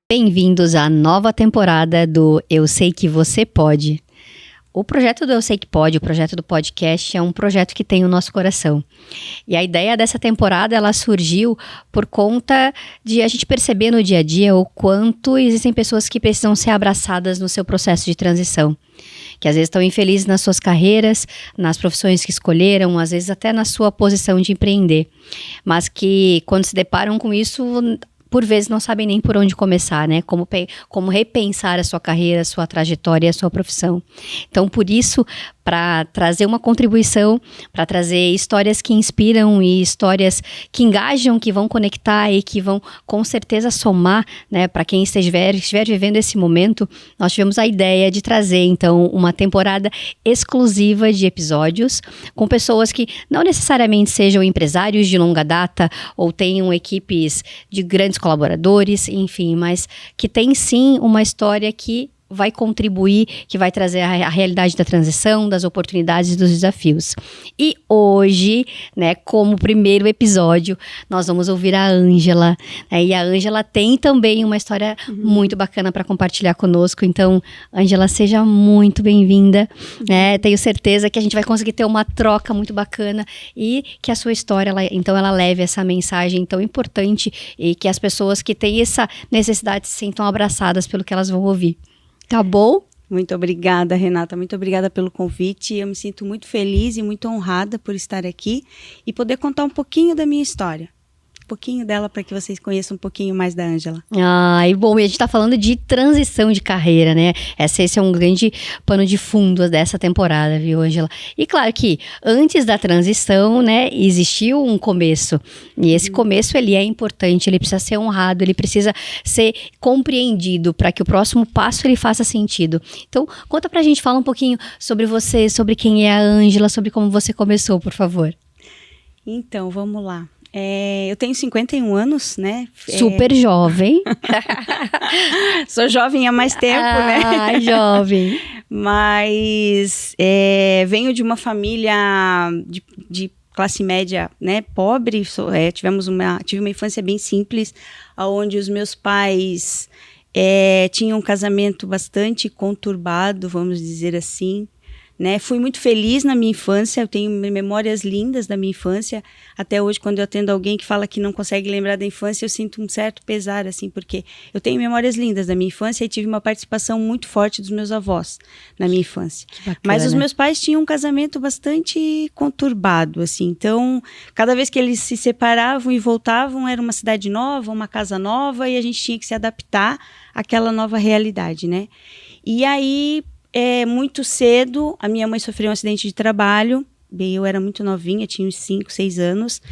Bem-vindos à nova temporada do Eu Sei Que Você Pode. O projeto do Eu Sei Que Pode, o projeto do podcast, é um projeto que tem o nosso coração. E a ideia dessa temporada, ela surgiu por conta de a gente perceber no dia a dia o quanto existem pessoas que precisam ser abraçadas no seu processo de transição. Que às vezes estão infelizes nas suas carreiras, nas profissões que escolheram, às vezes até na sua posição de empreender. Mas que quando se deparam com isso, por vezes não sabem nem por onde começar, né? Como repensar a sua carreira, a sua trajetória e a sua profissão. Então, por isso, para trazer uma contribuição, para trazer histórias que inspiram e histórias que engajam, que vão conectar e que vão com certeza somar, né? Para quem estiver vivendo esse momento, nós tivemos a ideia de trazer, então, uma temporada exclusiva de episódios com pessoas que não necessariamente sejam empresários de longa data ou tenham equipes de grandes colaboradores, enfim, mas que tem sim uma história que vai contribuir, que vai trazer a realidade da transição, das oportunidades e dos desafios. E hoje, né, como primeiro episódio, nós vamos ouvir a Ângela, né, e a Ângela tem também uma história muito bacana para compartilhar conosco. Então, Ângela, seja muito bem-vinda, né, tenho certeza que a gente vai conseguir ter uma troca muito bacana e que a sua história, ela leve essa mensagem tão importante e que as pessoas que têm essa necessidade se sintam abraçadas pelo que elas vão ouvir. Tá bom? Muito obrigada, Renata. Muito obrigada pelo convite. Eu me sinto muito feliz e muito honrada por estar aqui e poder contar um pouquinho da minha história. Um pouquinho dela para que vocês conheçam um pouquinho mais da Ângela. E bom, e a gente tá falando de transição de carreira, né? Esse é um grande pano de fundo dessa temporada, viu, Ângela? E claro que antes da transição, né, existiu um começo. E esse começo, ele é importante, ele precisa ser honrado, ele precisa ser compreendido para que o próximo passo, ele faça sentido. Então, conta pra gente, fala um pouquinho sobre você, sobre quem é a Ângela, sobre como você começou, por favor. Então, vamos lá. Eu tenho 51 anos, né? Super jovem. Sou jovem há mais tempo, né? Jovem. Mas venho de uma família de classe média, né, pobre. Tive uma infância bem simples, onde os meus pais tinham um casamento bastante conturbado, vamos dizer assim. Né? Fui muito feliz na minha infância, eu tenho memórias lindas da minha infância. Até hoje, quando eu atendo alguém que fala que não consegue lembrar da infância, eu sinto um certo pesar, assim, porque eu tenho memórias lindas da minha infância e tive uma participação muito forte dos meus avós na minha infância. Mas os meus pais tinham um casamento bastante conturbado, assim, então cada vez que eles se separavam e voltavam, era uma cidade nova, uma casa nova, e a gente tinha que se adaptar àquela nova realidade, né? E aí, muito cedo, a minha mãe sofreu um acidente de trabalho. Eu era muito novinha, tinha uns 5, 6 anos.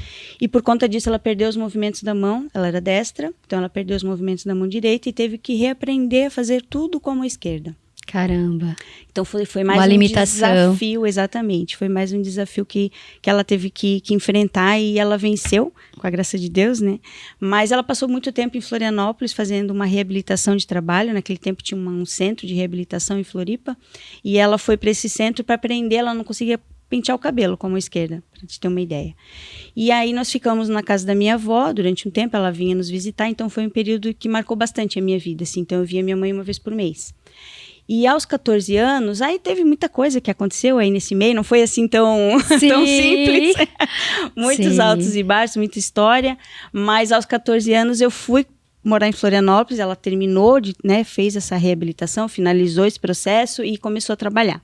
E por conta disso, ela perdeu os movimentos da mão. Ela era destra, então ela perdeu os movimentos da mão direita e teve que reaprender a fazer tudo com a mão esquerda. Caramba. Então foi mais uma um limitação. Desafio, exatamente. Foi mais um desafio que ela teve que enfrentar e ela venceu, com a graça de Deus, né? Mas ela passou muito tempo em Florianópolis fazendo uma reabilitação de trabalho. Naquele tempo tinha um centro de reabilitação em Floripa. E ela foi para esse centro para aprender, ela não conseguia pentear o cabelo com a mão esquerda, para te ter uma ideia. E aí nós ficamos na casa da minha avó durante um tempo, ela vinha nos visitar, então foi um período que marcou bastante a minha vida, assim. Então eu via minha mãe uma vez por mês. E aos 14 anos, aí teve muita coisa que aconteceu aí nesse meio, não foi assim tão simples. Muitos altos e baixos, muita história. Mas aos 14 anos eu fui morar em Florianópolis, ela terminou, fez essa reabilitação, finalizou esse processo e começou a trabalhar.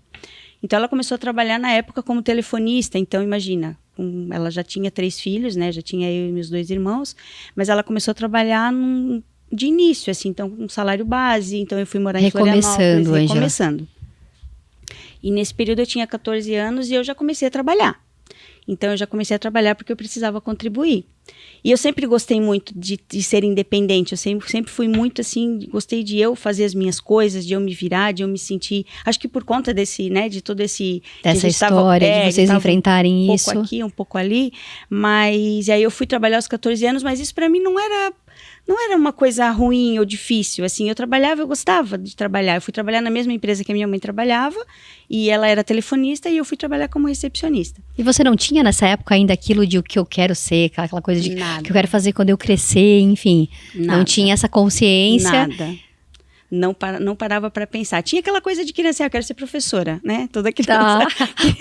Então ela começou a trabalhar na época como telefonista, então imagina, ela já tinha 3 filhos, né? Já tinha eu e meus 2 irmãos, mas ela começou a trabalhar de início, assim, então um salário base, então eu fui morar em Florianópolis, recomeçando. E nesse período eu tinha 14 anos e eu já comecei a trabalhar. Então eu já comecei a trabalhar porque eu precisava contribuir. E eu sempre gostei muito de ser independente, eu sempre fui muito assim, gostei de eu fazer as minhas coisas, de eu me virar, de eu me sentir, acho que por conta desse, né, de todo esse... Dessa história, de vocês enfrentarem isso. Um pouco aqui, um pouco ali, mas aí eu fui trabalhar aos 14 anos, mas isso para mim não era não era uma coisa ruim ou difícil, assim, eu trabalhava, eu gostava de trabalhar, eu fui trabalhar na mesma empresa que a minha mãe trabalhava, e ela era telefonista, e eu fui trabalhar como recepcionista. E você não tinha nessa época ainda aquilo de o que eu quero ser, aquela coisa de Nada. o que eu quero fazer quando eu crescer, enfim. Nada. Não tinha essa consciência. Nada. Não parava para pensar. Tinha aquela coisa de criança, eu quero ser professora, né? Toda criança.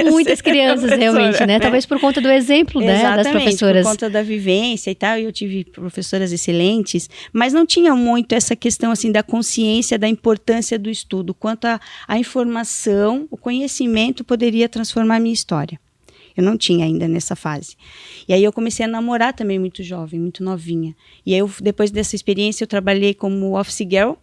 Muitas crianças realmente, né? Talvez por conta do exemplo, né, das professoras. Por conta da vivência e tal. Eu tive professoras excelentes, mas não tinha muito essa questão assim da consciência da importância do estudo, quanto a informação, o conhecimento poderia transformar a minha história. Eu não tinha ainda nessa fase. E aí eu comecei a namorar também muito jovem, muito novinha. E aí depois dessa experiência eu trabalhei como office girl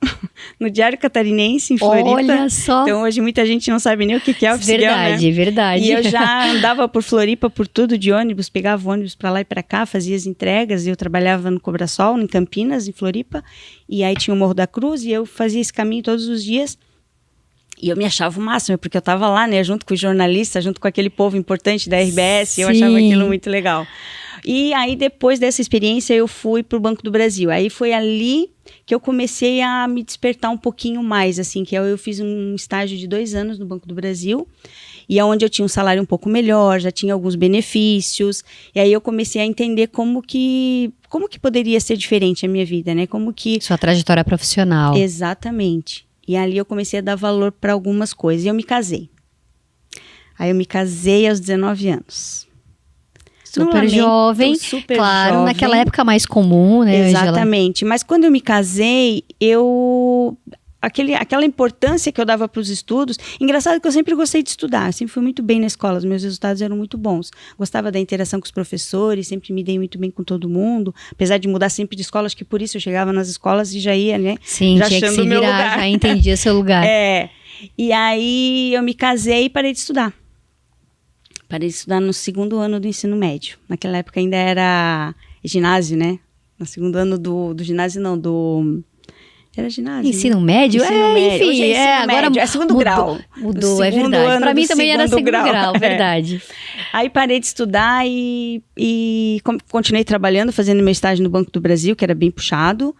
no Diário Catarinense, em Floripa. Olha só! Então hoje muita gente não sabe nem o que é office girl, né? Verdade. E eu já andava por Floripa por tudo de ônibus, pegava ônibus para lá e para cá, fazia as entregas. Eu trabalhava no Cobrasol, em Campinas, em Floripa. E aí tinha o Morro da Cruz e eu fazia esse caminho todos os dias. E eu me achava o máximo, porque eu estava lá, né, junto com os jornalistas, junto com aquele povo importante da RBS, Sim. Eu achava aquilo muito legal. E aí, depois dessa experiência, eu fui para o Banco do Brasil. Aí foi ali que eu comecei a me despertar um pouquinho mais, assim, que eu fiz um estágio de 2 anos no Banco do Brasil, e é onde eu tinha um salário um pouco melhor, já tinha alguns benefícios, e aí eu comecei a entender como que poderia ser diferente a minha vida, né? Como que... Sua trajetória profissional. Exatamente. E ali eu comecei a dar valor para algumas coisas. E eu me casei. Aí eu me casei aos 19 anos. Super jovem. Super claro, jovem. Naquela época mais comum, né, Exatamente. Angela? Mas quando eu me casei, aquela importância que eu dava para os estudos. Engraçado que eu sempre gostei de estudar, sempre fui muito bem na escola, os meus resultados eram muito bons. Gostava da interação com os professores, sempre me dei muito bem com todo mundo, apesar de mudar sempre de escola, acho que por isso eu chegava nas escolas e já ia, né? Sim, já tinha que achando se o meu virar, lugar. já entendia seu lugar. E aí eu me casei e parei de estudar. Parei de estudar no 2º ano do ensino médio. Naquela época ainda era ginásio, né? No 2º ano do ginásio, não, Era ginásio. Ensino médio? Ensino médio. Enfim, agora médio. É 2º grau. Mudou, é verdade. Para mim também era 2º grau, verdade. Aí parei de estudar e continuei trabalhando, fazendo meu estágio no Banco do Brasil, que era bem puxado.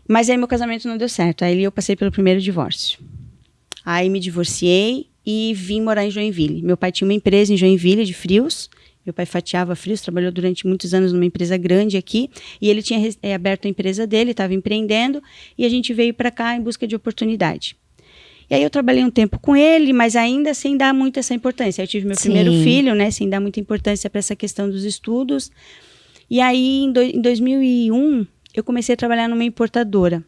Mas aí meu casamento não deu certo. Aí eu passei pelo primeiro divórcio. Aí me divorciei e vim morar em Joinville. Meu pai tinha uma empresa em Joinville de frios. Meu pai fatiava frios, trabalhou durante muitos anos numa empresa grande aqui. E ele tinha aberto a empresa dele, estava empreendendo. E a gente veio para cá em busca de oportunidade. E aí eu trabalhei um tempo com ele, mas ainda sem dar muito essa importância. Eu tive meu primeiro filho, né, sem dar muita importância para essa questão dos estudos. E aí em 2001, eu comecei a trabalhar numa importadora.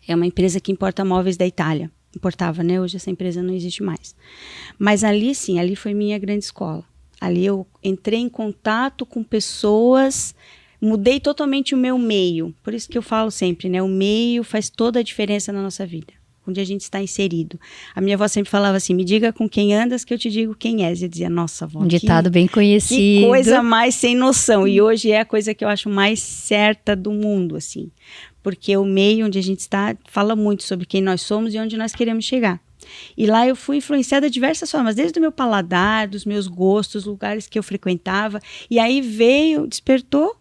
É uma empresa que importa móveis da Itália. Importava, né? Hoje essa empresa não existe mais. Mas ali, sim, ali foi minha grande escola. Ali eu entrei em contato com pessoas, mudei totalmente o meu meio. Por isso que eu falo sempre, né? O meio faz toda a diferença na nossa vida, onde a gente está inserido. A minha avó sempre falava assim, me diga com quem andas que eu te digo quem és. Eu dizia, nossa, avó, um ditado bem conhecido. Que coisa mais sem noção. E hoje é a coisa que eu acho mais certa do mundo, assim. Porque o meio onde a gente está fala muito sobre quem nós somos e onde nós queremos chegar. E lá eu fui influenciada de diversas formas, desde o meu paladar, dos meus gostos, lugares que eu frequentava. E aí despertou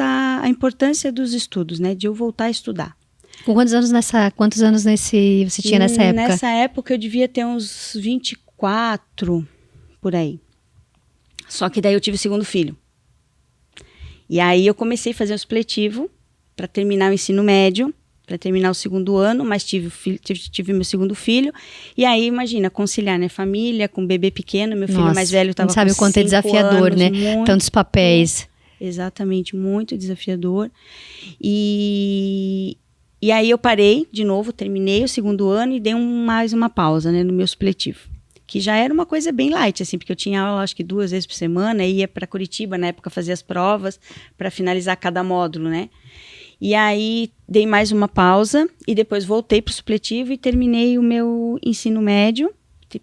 a importância dos estudos, né? De eu voltar a estudar. Quantos anos você tinha nessa época? Nessa época eu devia ter uns 24, por aí. Só que daí eu tive o 2º filho. E aí eu comecei a fazer o supletivo para terminar o ensino médio, para terminar o 2º ano, mas tive meu 2º filho. E aí, imagina, conciliar, né? Família com bebê pequeno, meu filho mais velho estava com 5 anos. Sabe o quanto é desafiador, né? Tantos papéis. Exatamente, muito desafiador. E aí eu parei de novo, terminei o 2º ano e dei mais uma pausa, né, no meu supletivo. Que já era uma coisa bem light, assim, porque eu tinha aula, acho que 2 vezes por semana, e ia para Curitiba, na época, fazer as provas para finalizar cada módulo, né? E aí dei mais uma pausa e depois voltei para o supletivo e terminei o meu ensino médio.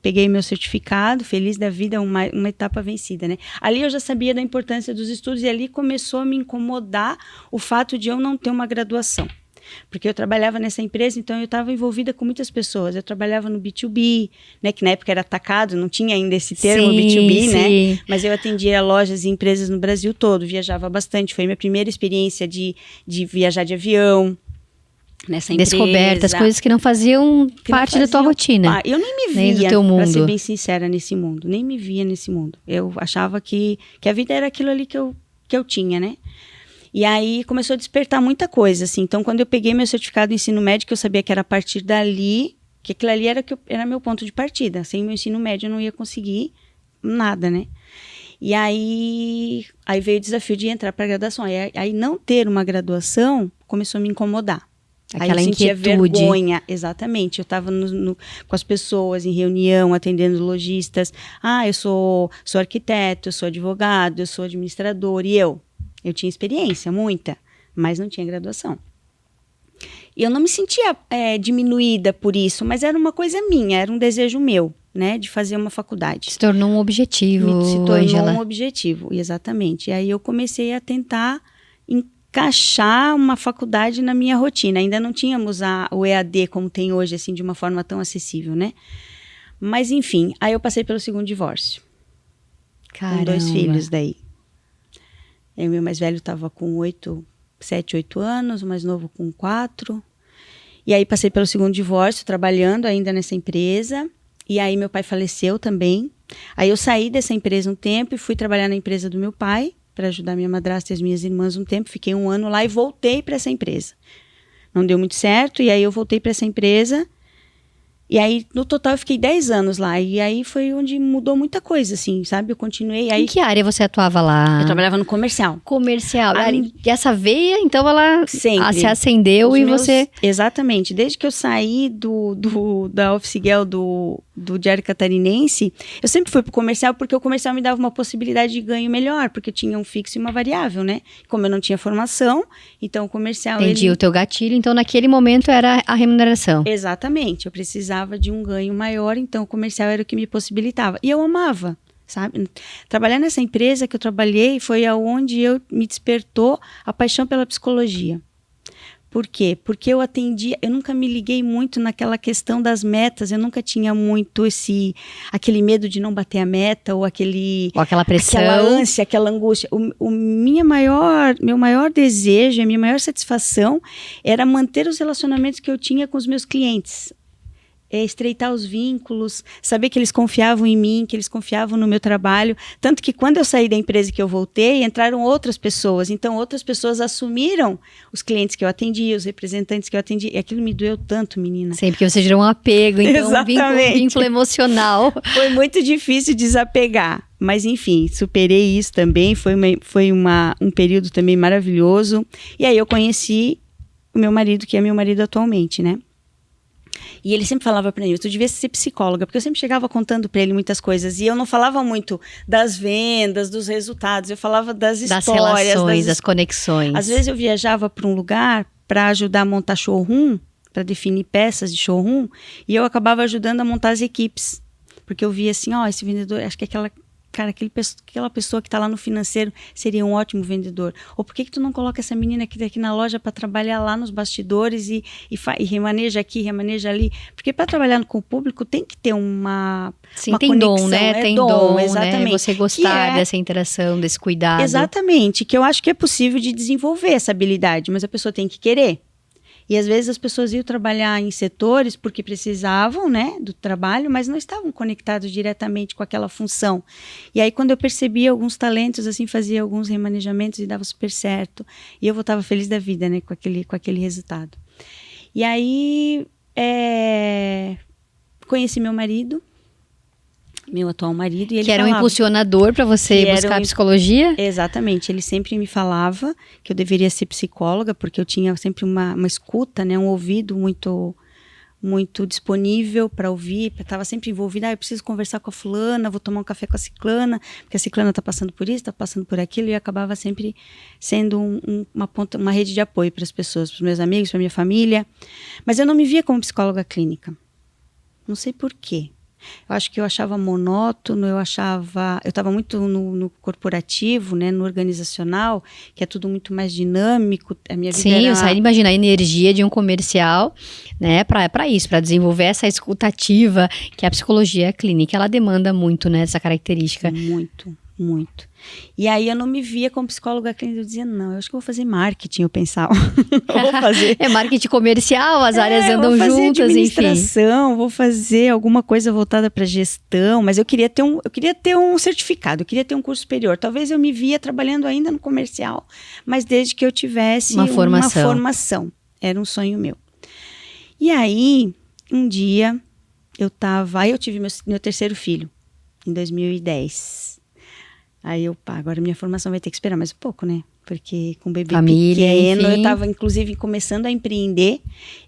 Peguei meu certificado, feliz da vida, uma etapa vencida, né? Ali eu já sabia da importância dos estudos e ali começou a me incomodar o fato de eu não ter uma graduação. Porque eu trabalhava nessa empresa, então eu estava envolvida com muitas pessoas. Eu trabalhava no B2B, né, que na época era atacado, não tinha ainda esse termo B2B, né? Mas eu atendia lojas e empresas no Brasil todo, viajava bastante. Foi minha primeira experiência de viajar de avião nessa empresa. Descobertas, coisas que não faziam parte da tua rotina. Eu nem me nem via, do teu mundo. pra ser bem sincera, nesse mundo. Nem me via nesse mundo. Eu achava que a vida era aquilo ali que eu tinha, né? E aí começou a despertar muita coisa, assim. Então, quando eu peguei meu certificado de ensino médio, que eu sabia que era a partir dali, que aquilo ali era meu ponto de partida. Sem meu ensino médio eu não ia conseguir nada, né? E aí veio o desafio de entrar para a graduação. Aí não ter uma graduação começou a me incomodar. Aquela aí eu sentia inquietude. vergonha, exatamente. Eu estava com as pessoas em reunião, atendendo lojistas. Eu sou arquiteto, eu sou advogado, eu sou administrador. E eu tinha experiência, muita, mas não tinha graduação. E eu não me sentia diminuída por isso, mas era uma coisa minha, era um desejo meu, né, de fazer uma faculdade. Se tornou um objetivo, Se tornou Ângela. um objetivo, exatamente. E aí eu comecei a tentar encaixar uma faculdade na minha rotina. Ainda não tínhamos o EAD como tem hoje, assim, de uma forma tão acessível, né? Mas, enfim, aí eu passei pelo segundo divórcio. Caramba. Com 2 filhos daí. O meu mais velho estava com 7, 8 anos, o mais novo com 4. E aí passei pelo segundo divórcio, trabalhando ainda nessa empresa. E aí meu pai faleceu também. Aí eu saí dessa empresa um tempo e fui trabalhar na empresa do meu pai, para ajudar minha madrasta e as minhas irmãs um tempo. Fiquei 1 ano lá e voltei para essa empresa. Não deu muito certo, e aí eu voltei para essa empresa. E aí, no total, eu fiquei 10 anos lá. E aí foi onde mudou muita coisa, assim, sabe? Eu continuei. Aí, Em que área você atuava lá? eu trabalhava no comercial. Comercial. E essa veia, então, ela Sempre. se acendeu você... Exatamente. Desde que eu saí da Office Girl do Diário Catarinense, eu sempre fui pro comercial, porque o comercial me dava uma possibilidade de ganho melhor, porque eu tinha um fixo e uma variável, né? Como eu não tinha formação, então o comercial... Entendi o teu gatilho, então naquele momento era a remuneração. Exatamente. Eu precisava de um ganho maior, então o comercial era o que me possibilitava. E eu amava, sabe? Trabalhar nessa empresa que eu trabalhei foi aonde me despertou a paixão pela psicologia. Por quê? Porque eu nunca me liguei muito naquela questão das metas, eu nunca tinha muito aquele medo de não bater a meta, ou aquela pressão. Aquela ânsia, aquela angústia. Meu maior desejo, a minha maior satisfação era manter os relacionamentos que eu tinha com os meus clientes. Estreitar os vínculos, saber que eles confiavam em mim, que eles confiavam no meu trabalho. Tanto que quando eu saí da empresa que eu voltei, entraram outras pessoas. Então, outras pessoas assumiram os clientes que eu atendi, os representantes que eu atendi. E aquilo me doeu tanto, menina. Sempre que você gerou um apego, então um vínculo emocional. Foi muito difícil desapegar. Mas, enfim, superei isso também. Foi um período também maravilhoso. E aí eu conheci o meu marido, que é meu marido atualmente, né? E ele sempre falava para mim, tu devia ser psicóloga, porque eu sempre chegava contando para ele muitas coisas, e eu não falava muito das vendas, dos resultados, eu falava das histórias. Das relações, das conexões. Às vezes eu viajava para um lugar para ajudar a montar showroom, para definir peças de showroom, e eu acabava ajudando a montar as equipes, porque eu via assim, esse vendedor, acho que aquela pessoa que está lá no financeiro seria um ótimo vendedor. Ou por que tu não coloca essa menina que está aqui na loja para trabalhar lá nos bastidores e remaneja aqui, remaneja ali? Porque para trabalhar com o público tem que ter uma tem conexão. Dom, né? Tem dom, exatamente. Né? Você gostar dessa interação, desse cuidado. Exatamente, que eu acho que é possível de desenvolver essa habilidade, mas a pessoa tem que querer. E às vezes as pessoas iam trabalhar em setores porque precisavam, né, do trabalho, mas não estavam conectados diretamente com aquela função. E aí quando eu percebia alguns talentos, assim, fazia alguns remanejamentos e dava super certo. E eu voltava feliz da vida, né, com aquele resultado. E aí conheci meu marido, meu atual marido, e ele que era falava, um impulsionador para você buscar psicologia? Exatamente, ele sempre me falava que eu deveria ser psicóloga, porque eu tinha sempre uma escuta, né, um ouvido muito, muito disponível para ouvir, estava sempre envolvida, eu preciso conversar com a fulana, vou tomar um café com a ciclana, porque a ciclana está passando por isso, está passando por aquilo, e eu acabava sempre sendo uma rede de apoio para as pessoas, para os meus amigos, para a minha família, mas eu não me via como psicóloga clínica, não sei por quê. Eu acho que eu achava monótono, eu estava muito no corporativo, né, no organizacional, que é tudo muito mais dinâmico. A minha vida Sim, eu saí de imaginar a energia de um comercial, né, para isso, para desenvolver essa escutativa, que a psicologia clínica, ela demanda muito, né, essa característica. Muito. Muito. E aí eu não me via como psicóloga clínica, eu dizia, não, eu acho que eu vou fazer marketing, eu pensava. Eu vou fazer. É marketing comercial, as áreas andam juntas, enfim. Vou fazer administração, vou fazer alguma coisa voltada para gestão, mas eu queria ter um certificado, eu queria ter um curso superior. Talvez eu me via trabalhando ainda no comercial, mas desde que eu tivesse uma formação. Era um sonho meu. E aí, um dia, eu tive meu terceiro filho, em 2010. Aí agora minha formação vai ter que esperar mais um pouco, né? Porque com o bebê pequeno, enfim. Eu estava inclusive começando a empreender.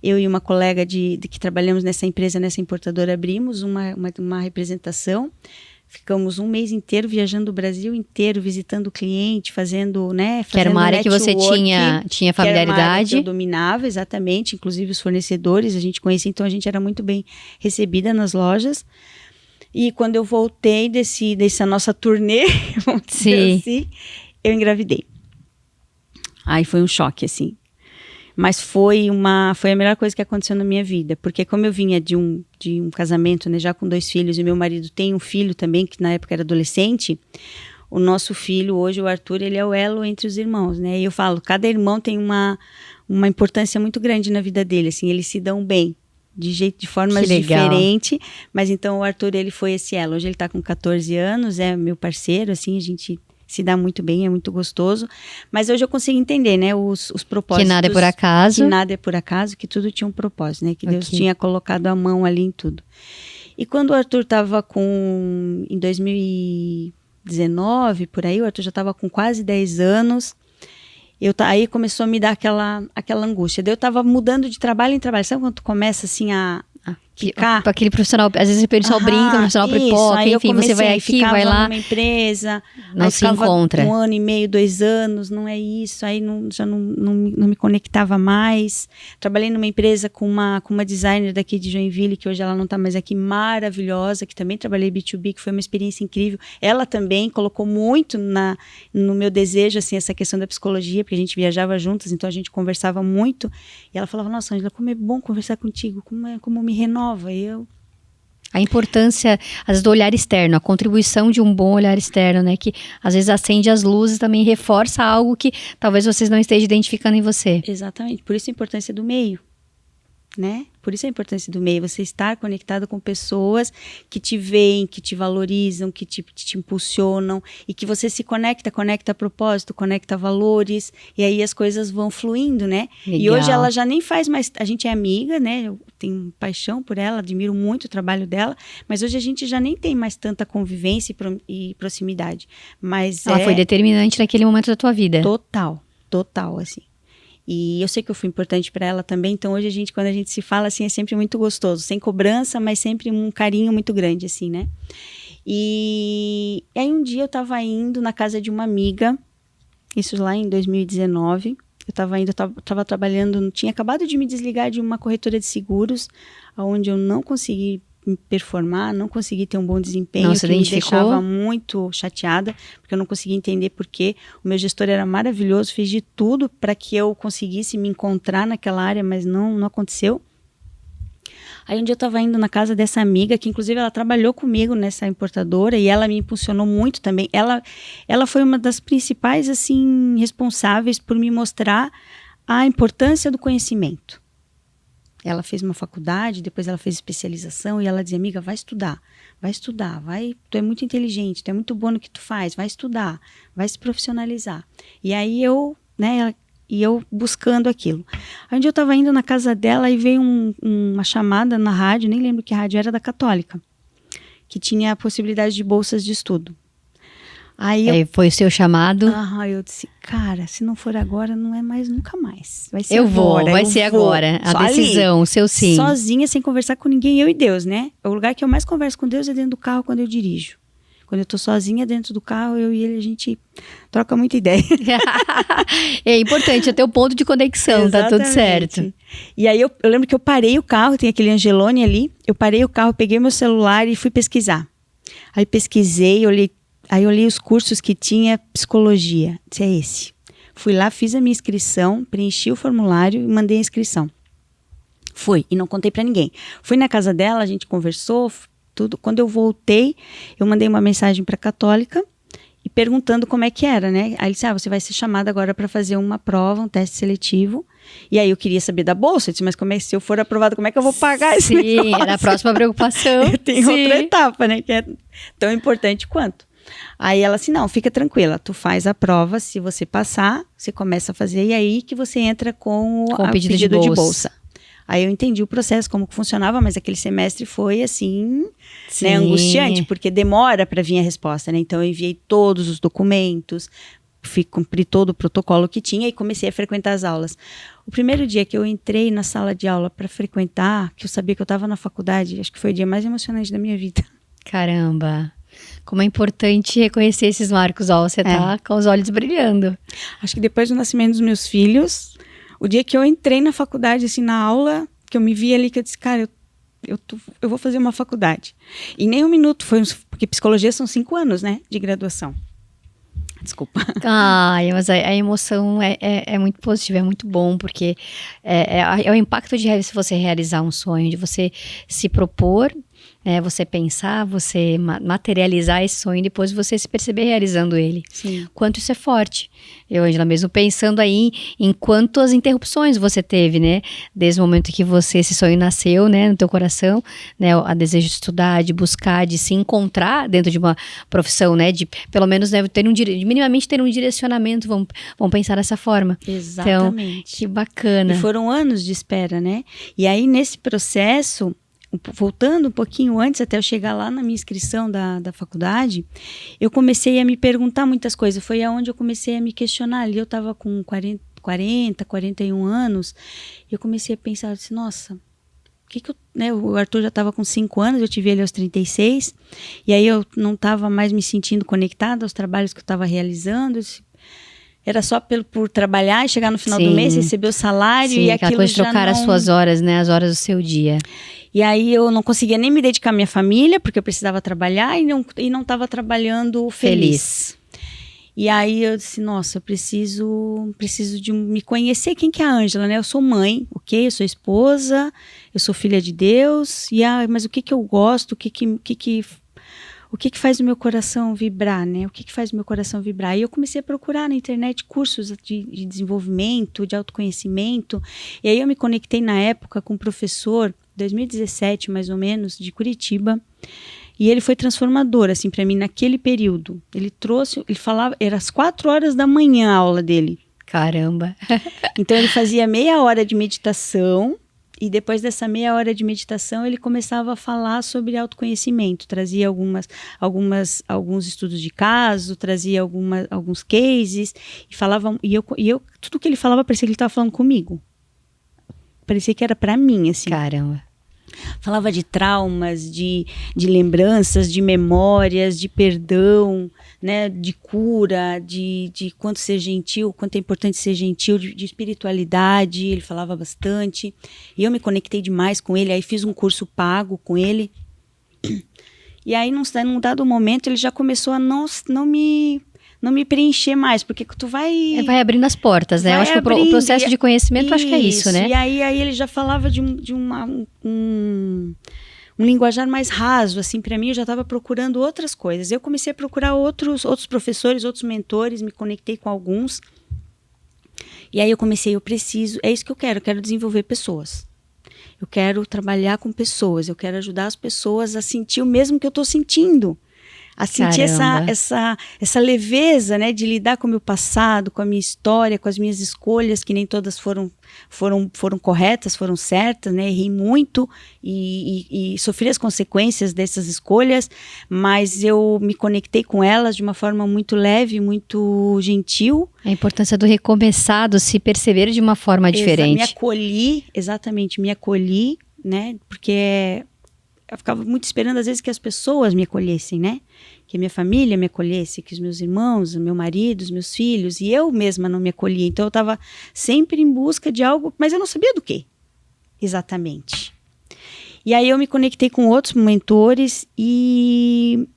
Eu e uma colega que trabalhamos nessa empresa, nessa importadora, abrimos uma representação. Ficamos um mês inteiro viajando o Brasil inteiro, visitando o cliente, fazendo, né? Que era uma área que você tinha familiaridade. Que era uma área que eu dominava, exatamente. Inclusive os fornecedores, a gente conhecia, então a gente era muito bem recebida nas lojas. E quando eu voltei dessa nossa turnê, vamos dizer assim, eu engravidei. Aí foi um choque, assim. Mas foi a melhor coisa que aconteceu na minha vida. Porque como eu vinha de um casamento, né, já com 2 filhos, e meu marido tem um filho também, que na época era adolescente, o nosso filho, hoje, o Arthur, ele é o elo entre os irmãos, né? E eu falo, cada irmão tem uma importância muito grande na vida dele, assim, eles se dão bem. De formas diferentes, mas então o Arthur, ele foi esse elo. Hoje ele tá com 14 anos, é meu parceiro, assim, a gente se dá muito bem, é muito gostoso, mas hoje eu consigo entender, né, os propósitos. Que nada é por acaso. Que nada é por acaso, que tudo tinha um propósito, né, que Deus tinha colocado a mão ali em tudo. E quando o Arthur tava em 2019, por aí, o Arthur já tava com quase 10 anos, aí começou a me dar aquela angústia. Daí eu tava mudando de trabalho em trabalho. Sabe quando tu começa assim a ficar? Aquele profissional, às vezes o pessoal brinca, o profissional pipoca, enfim, você vai aqui, vai lá. Numa empresa, não se encontra. 1 ano e meio, 2 anos, não é isso, aí já não me conectava mais. Trabalhei numa empresa com uma designer daqui de Joinville, que hoje ela não está mais aqui, maravilhosa, que também trabalhei B2B, que foi uma experiência incrível. Ela também colocou muito no meu desejo, assim, essa questão da psicologia, porque a gente viajava juntas, então a gente conversava muito, e ela falava, nossa, Ângela, como é bom conversar contigo, como me renova. A importância, às vezes, do olhar externo, a contribuição de um bom olhar externo, né? Que às vezes acende as luzes, também reforça algo que talvez vocês não estejam identificando em você. Exatamente, por isso a importância do meio, né? Por isso a importância do meio, você estar conectado com pessoas que te veem, que te valorizam, que te impulsionam e que você se conecta a propósito, conecta a valores e aí as coisas vão fluindo, né? Legal. E hoje ela já nem faz mais, a gente é amiga, né? Eu tenho paixão por ela, admiro muito o trabalho dela, mas hoje a gente já nem tem mais tanta convivência e proximidade. Mas ela foi determinante naquele momento da tua vida. Total, assim. E eu sei que eu fui importante para ela também, então hoje quando a gente se fala assim, é sempre muito gostoso, sem cobrança, mas sempre um carinho muito grande, assim, né? E aí um dia eu tava indo na casa de uma amiga, isso lá em 2019, eu tava trabalhando, tinha acabado de me desligar de uma corretora de seguros, onde eu não consegui me performar, não consegui ter um bom desempenho, que me deixava muito chateada, porque eu não conseguia entender por quê. O meu gestor era maravilhoso, fez de tudo para que eu conseguisse me encontrar naquela área, mas não aconteceu. Aí um dia eu estava indo na casa dessa amiga, que inclusive ela trabalhou comigo nessa importadora, e ela me impulsionou muito também. Ela foi uma das principais, assim, responsáveis por me mostrar a importância do conhecimento. Ela fez uma faculdade, depois ela fez especialização e ela dizia, amiga, vai estudar, tu é muito inteligente, tu é muito bom no que tu faz, vai estudar, vai se profissionalizar. E aí eu buscando aquilo. Aí um dia eu estava indo na casa dela e veio uma chamada na rádio, nem lembro que rádio, era da Católica, que tinha a possibilidade de bolsas de estudo. Aí foi o seu chamado? Eu disse, cara, se não for agora, não é mais nunca mais. Vai ser agora. A decisão, o seu sim. Sozinha, sem conversar com ninguém, eu e Deus, né? O lugar que eu mais converso com Deus é dentro do carro quando eu dirijo. Quando eu tô sozinha dentro do carro, eu e ele, a gente troca muita ideia. É importante, é ter o ponto de conexão, tá tudo certo. E aí eu lembro que eu parei o carro, tem aquele Angelone ali, eu parei o carro, peguei meu celular e fui pesquisar. Aí pesquisei, olhei os cursos que tinha, psicologia, disse, é esse. Fui lá, fiz a minha inscrição, preenchi o formulário e mandei a inscrição. Fui, e não contei pra ninguém. Fui na casa dela, a gente conversou, tudo. Quando eu voltei, eu mandei uma mensagem pra Católica e perguntando como é que era, né? Aí ele disse, você vai ser chamada agora para fazer uma prova, um teste seletivo. E aí eu queria saber da bolsa. Eu disse, mas se eu for aprovada, como é que eu vou pagar esse negócio? Sim, era a próxima preocupação. Tem outra etapa, né? Que é tão importante quanto. Aí ela assim, não, fica tranquila, tu faz a prova, se você passar, você começa a fazer, e aí que você entra com o pedido de bolsa. Aí eu entendi o processo, como que funcionava, mas aquele semestre foi assim, né, angustiante, porque demora para vir a resposta, né? Então eu enviei todos os documentos, cumpri todo o protocolo que tinha e comecei a frequentar as aulas. O primeiro dia que eu entrei na sala de aula para frequentar, que eu sabia que eu estava na faculdade, acho que foi o dia mais emocionante da minha vida. Caramba! Como é importante reconhecer esses marcos, você tá com os olhos brilhando. Acho que depois do nascimento dos meus filhos, o dia que eu entrei na faculdade, assim, na aula, que eu me vi ali, que eu disse, cara, eu vou fazer uma faculdade. E nem um minuto, porque psicologia são 5 anos, né, de graduação. Desculpa. Mas a emoção é muito positiva, é muito bom, porque é o impacto de você realizar um sonho, de você se propor, você pensar, você materializar esse sonho e depois você se perceber realizando ele. Sim. Quanto isso é forte. Eu, Ângela, mesmo pensando aí em quantas interrupções você teve, né? Desde o momento que esse sonho nasceu, né, no teu coração, né, a desejo de estudar, de buscar, de se encontrar dentro de uma profissão, né, de pelo menos, né, minimamente ter um direcionamento, vamos pensar dessa forma. Exatamente. Então, que bacana. E foram anos de espera, né? E aí, nesse processo, voltando um pouquinho antes, até eu chegar lá na minha inscrição da faculdade, eu comecei a me perguntar muitas coisas. Foi aonde eu comecei a me questionar. Ali eu estava com 41 anos, e eu comecei a pensar, eu disse, nossa, o Arthur já estava com 5 anos, eu tive ele aos 36, e aí eu não estava mais me sentindo conectada aos trabalhos que eu estava realizando. Era só por trabalhar e chegar no final do mês, receber o salário. Sim, e aquela aquilo coisa de trocar as suas horas, né? As horas do seu dia. E aí eu não conseguia nem me dedicar à minha família, porque eu precisava trabalhar e não estava trabalhando feliz. E aí eu disse, nossa, eu preciso de me conhecer. Quem que é a Ângela, né? Eu sou mãe, ok? Eu sou esposa, eu sou filha de Deus. Mas o que eu gosto, o que faz o meu coração vibrar, né? O que faz o meu coração vibrar? E eu comecei a procurar na internet cursos de desenvolvimento, de autoconhecimento. E aí eu me conectei na época com um professor, 2017 mais ou menos, de Curitiba. E ele foi transformador, assim, para mim, naquele período. Ele falava, era às 4 horas da manhã a aula dele. Caramba! Então ele fazia meia hora de meditação. E depois dessa meia hora de meditação, ele começava a falar sobre autoconhecimento, trazia alguns estudos de caso, trazia alguns cases, e falava, e eu tudo que ele falava parecia que ele estava falando comigo. Parecia que era para mim, assim. Caramba. Falava de traumas, de lembranças, de memórias, de perdão, né, de cura, de quanto ser gentil, quanto é importante ser gentil, de espiritualidade. Ele falava bastante. E eu me conectei demais com ele. Aí fiz um curso pago com ele. E aí, num dado momento, ele já começou a não me preencher mais, porque tu vai... Vai abrindo as portas, né? Eu acho que o processo de conhecimento, acho que é isso, né? E aí ele já falava de um linguajar mais raso, assim, para mim. Eu já estava procurando outras coisas. Eu comecei a procurar outros professores, outros mentores, me conectei com alguns. E aí eu é isso que eu quero desenvolver pessoas. Eu quero trabalhar com pessoas, eu quero ajudar as pessoas a sentir o mesmo que eu estou sentindo. A sentir essa leveza, né, de lidar com o meu passado, com a minha história, com as minhas escolhas, que nem todas foram corretas, foram certas, né? Errei muito e sofri as consequências dessas escolhas, mas eu me conectei com elas de uma forma muito leve, muito gentil. A importância do recomeçado, se perceber de uma forma diferente. Me acolhi, né? Porque ficava muito esperando, às vezes, que as pessoas me acolhessem, né? Que a minha família me acolhesse, que os meus irmãos, o meu marido, os meus filhos, e eu mesma não me acolhia. Então, eu estava sempre em busca de algo, mas eu não sabia do que, exatamente. E aí, eu me conectei com outros mentores e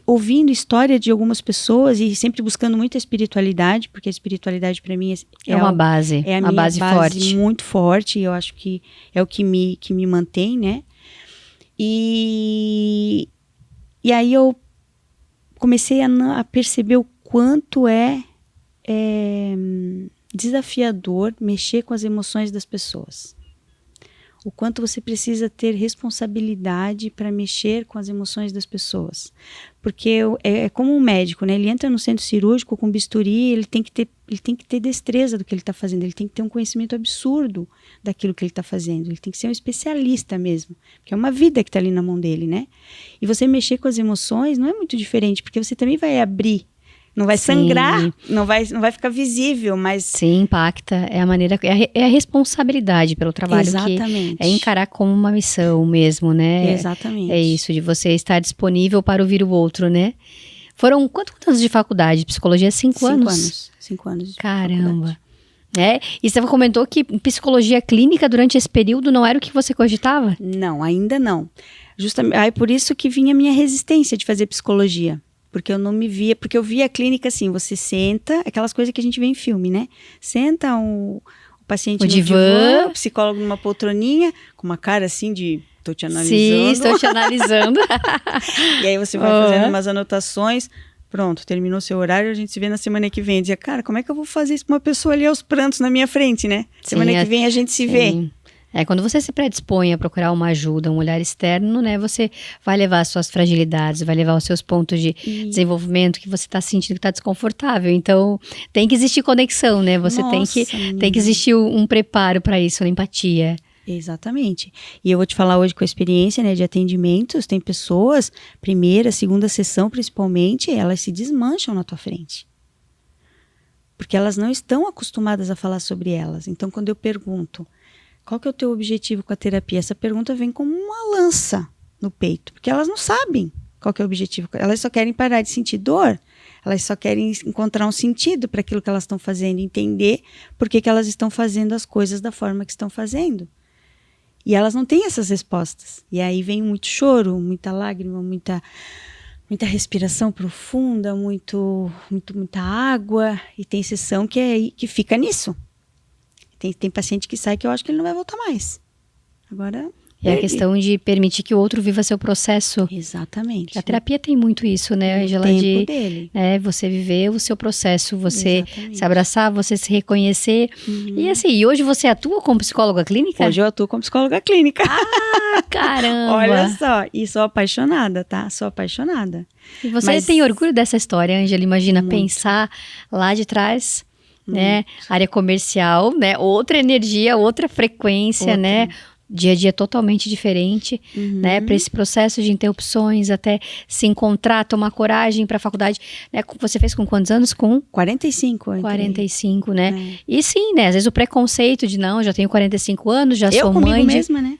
ouvindo história de algumas pessoas e sempre buscando muita espiritualidade, porque a espiritualidade para mim é uma base, é a uma minha base forte, muito forte, e eu acho que é o que me mantém, né? E aí eu comecei a perceber o quanto é desafiador mexer com as emoções das pessoas. O quanto você precisa ter responsabilidade para mexer com as emoções das pessoas. Porque é como um médico, né? Ele entra no centro cirúrgico com bisturi, ele tem que ter destreza do que ele está fazendo, ele tem que ter um conhecimento absurdo daquilo que ele está fazendo, ele tem que ser um especialista mesmo, porque é uma vida que está ali na mão dele, né? E você mexer com as emoções não é muito diferente, porque você também vai abrir. Não vai sangrar, não vai ficar visível, mas... Sim, impacta. É a maneira... É a responsabilidade pelo trabalho. Exatamente. Que é encarar como uma missão mesmo, né? Exatamente. É isso, de você estar disponível para ouvir o outro, né? Foram quantos anos de faculdade? Psicologia? 5 anos? 5 anos de Caramba. E você comentou que psicologia clínica durante esse período não era o que você cogitava? Não, ainda não. Justamente, aí por isso que vinha a minha resistência de fazer psicologia. Porque eu não me via, porque eu via a clínica assim, você senta, aquelas coisas que a gente vê em filme, né? Senta o paciente no divã, o psicólogo numa poltroninha, com uma cara assim de, tô te analisando. Sim, estou te analisando. E aí você vai fazendo umas anotações, pronto, terminou seu horário, a gente se vê na semana que vem. Eu dizia, cara, como é que eu vou fazer isso pra uma pessoa ali aos prantos na minha frente, né? Semana que vem a gente se vê. Quando você se predispõe a procurar uma ajuda, um olhar externo, né, você vai levar as suas fragilidades, vai levar os seus pontos de desenvolvimento que você está sentindo que está desconfortável. Então, tem que existir conexão, né? Você tem que existir um preparo para isso, uma empatia. Exatamente. E eu vou te falar hoje com a experiência, né, de atendimentos, tem pessoas, primeira, segunda sessão principalmente, elas se desmancham na tua frente. Porque elas não estão acostumadas a falar sobre elas. Então, quando eu pergunto, qual que é o teu objetivo com a terapia? Essa pergunta vem como uma lança no peito, porque elas não sabem qual que é o objetivo. Elas só querem parar de sentir dor, elas só querem encontrar um sentido para aquilo que elas estão fazendo, entender por que elas estão fazendo as coisas da forma que estão fazendo. E elas não têm essas respostas. E aí vem muito choro, muita lágrima, muita respiração profunda, muita água, e tem sessão que fica nisso. Tem paciente que sai que eu acho que ele não vai voltar mais. Agora... É a questão de permitir que o outro viva seu processo. Exatamente. A terapia tem muito isso, né, Ângela? O tempo dele. Você viver o seu processo, você se abraçar, você se reconhecer. E assim, hoje você atua como psicóloga clínica? Hoje eu atuo como psicóloga clínica. Ah, caramba! Olha só, e sou apaixonada, tá? Sou apaixonada. E você tem orgulho dessa história, Ângela? Imagina pensar lá de trás... né? Área comercial, né? Outra energia, outra frequência, né? Dia a dia totalmente diferente, né? Para esse processo de interrupções, até se encontrar, tomar coragem para a faculdade, né? Você fez com quantos anos? Com 45. 45, né? E sim, né? Às vezes o preconceito de não, já tenho 45 anos, já sou mãe. Mesma, né?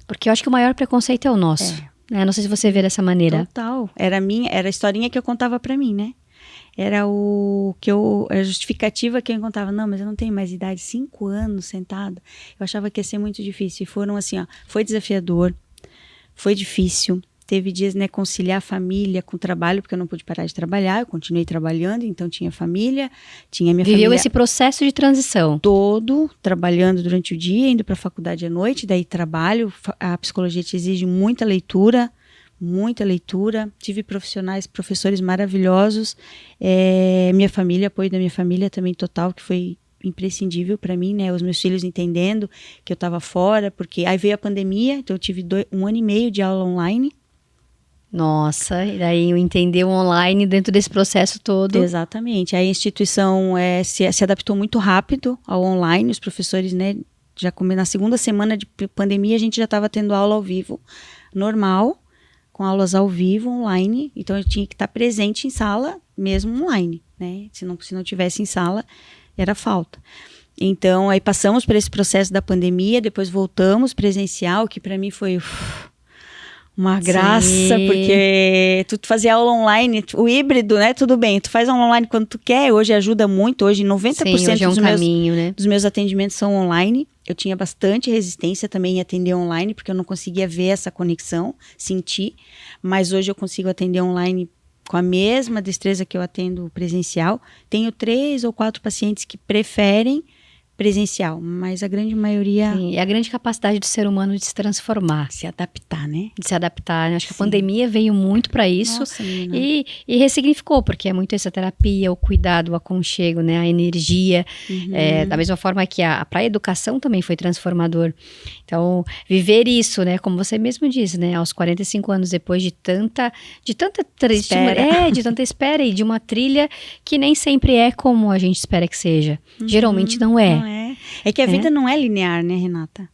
Porque eu acho que o maior preconceito é o nosso. Né? Não sei se você vê dessa maneira. Total. Era a historinha que eu contava para mim, né? Era a justificativa que eu encontrava. Não, mas eu não tenho mais idade. 5 anos sentada. Eu achava que ia ser muito difícil. E foram assim, ó. Foi desafiador. Foi difícil. Teve dias, né, conciliar a família com o trabalho, porque eu não pude parar de trabalhar. Eu continuei trabalhando, então tinha família. Tinha minha família. Viveu esse processo de transição. Todo, trabalhando durante o dia, indo para a faculdade à noite. Daí trabalho. A psicologia te exige muita leitura. Tive professores maravilhosos, minha família, apoio da minha família também total, que foi imprescindível para mim, né? Os meus filhos entendendo que eu estava fora, porque aí veio a pandemia, então eu tive 1 ano e meio de aula online. Nossa, e daí entender o online dentro desse processo todo. Exatamente, aí a instituição se adaptou muito rápido ao online, os professores, né? Já na segunda semana de pandemia a gente já estava tendo aula ao vivo, normal, com aulas ao vivo, online, então eu tinha que estar presente em sala, mesmo online, né? Se não tivesse em sala, era falta. Então, aí passamos por esse processo da pandemia, depois voltamos presencial, que para mim foi uma graça, porque tu fazer aula online, o híbrido, né, tudo bem, tu faz aula online quando tu quer, hoje ajuda muito, hoje 90% hoje é um caminho, né? dos meus atendimentos são online. Eu tinha bastante resistência também em atender online, porque eu não conseguia ver essa conexão, sentir, mas hoje eu consigo atender online com a mesma destreza que eu atendo presencial. Tenho 3 ou 4 pacientes que preferem presencial, mas a grande maioria... Sim, e a grande capacidade do ser humano de se transformar. Se adaptar, né? De se adaptar, né? Acho que a pandemia veio muito para isso. Nossa, e ressignificou, porque é muito essa terapia, o cuidado, o aconchego, né? A energia. Da mesma forma que para a educação também foi transformador. Então, viver isso, né? Como você mesmo disse, né? Aos 45 anos, depois de tanta espera. De tanta espera e de uma trilha que nem sempre é como a gente espera que seja. Geralmente não é. Não é. É que a vida não é linear, né, Renata?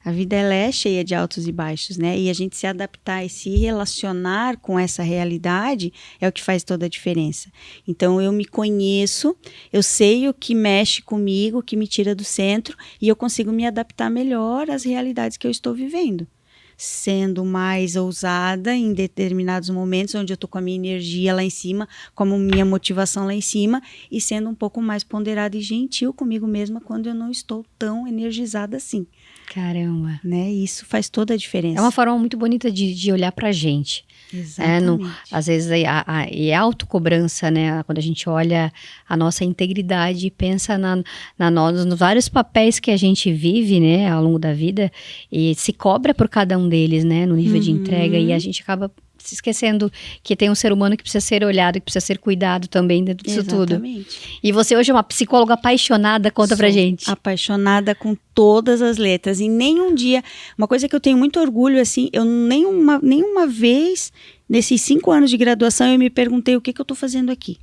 A vida ela é cheia de altos e baixos, né? E a gente se adaptar e se relacionar com essa realidade é o que faz toda a diferença. Então eu me conheço, eu sei o que mexe comigo, o que me tira do centro e eu consigo me adaptar melhor às realidades que eu estou vivendo. Sendo mais ousada em determinados momentos onde eu tô com a minha energia lá em cima, como minha motivação lá em cima, e sendo um pouco mais ponderada e gentil comigo mesma quando eu não estou tão energizada assim. Caramba. Né? Isso faz toda a diferença. É uma forma muito bonita de olhar pra gente. Exatamente. Às vezes é autocobrança, né? Quando a gente olha a nossa integridade e pensa nos vários papéis que a gente vive, né? Ao longo da vida e se cobra por cada um deles, né? No nível de entrega e a gente acaba se esquecendo que tem um ser humano que precisa ser olhado, que precisa ser cuidado também dentro disso tudo. E você hoje é uma psicóloga apaixonada, conta pra gente. Apaixonada com todas as letras. E nenhum dia, uma coisa que eu tenho muito orgulho, assim, eu nenhuma vez, nesses 5 anos de graduação, eu me perguntei o que eu tô fazendo aqui.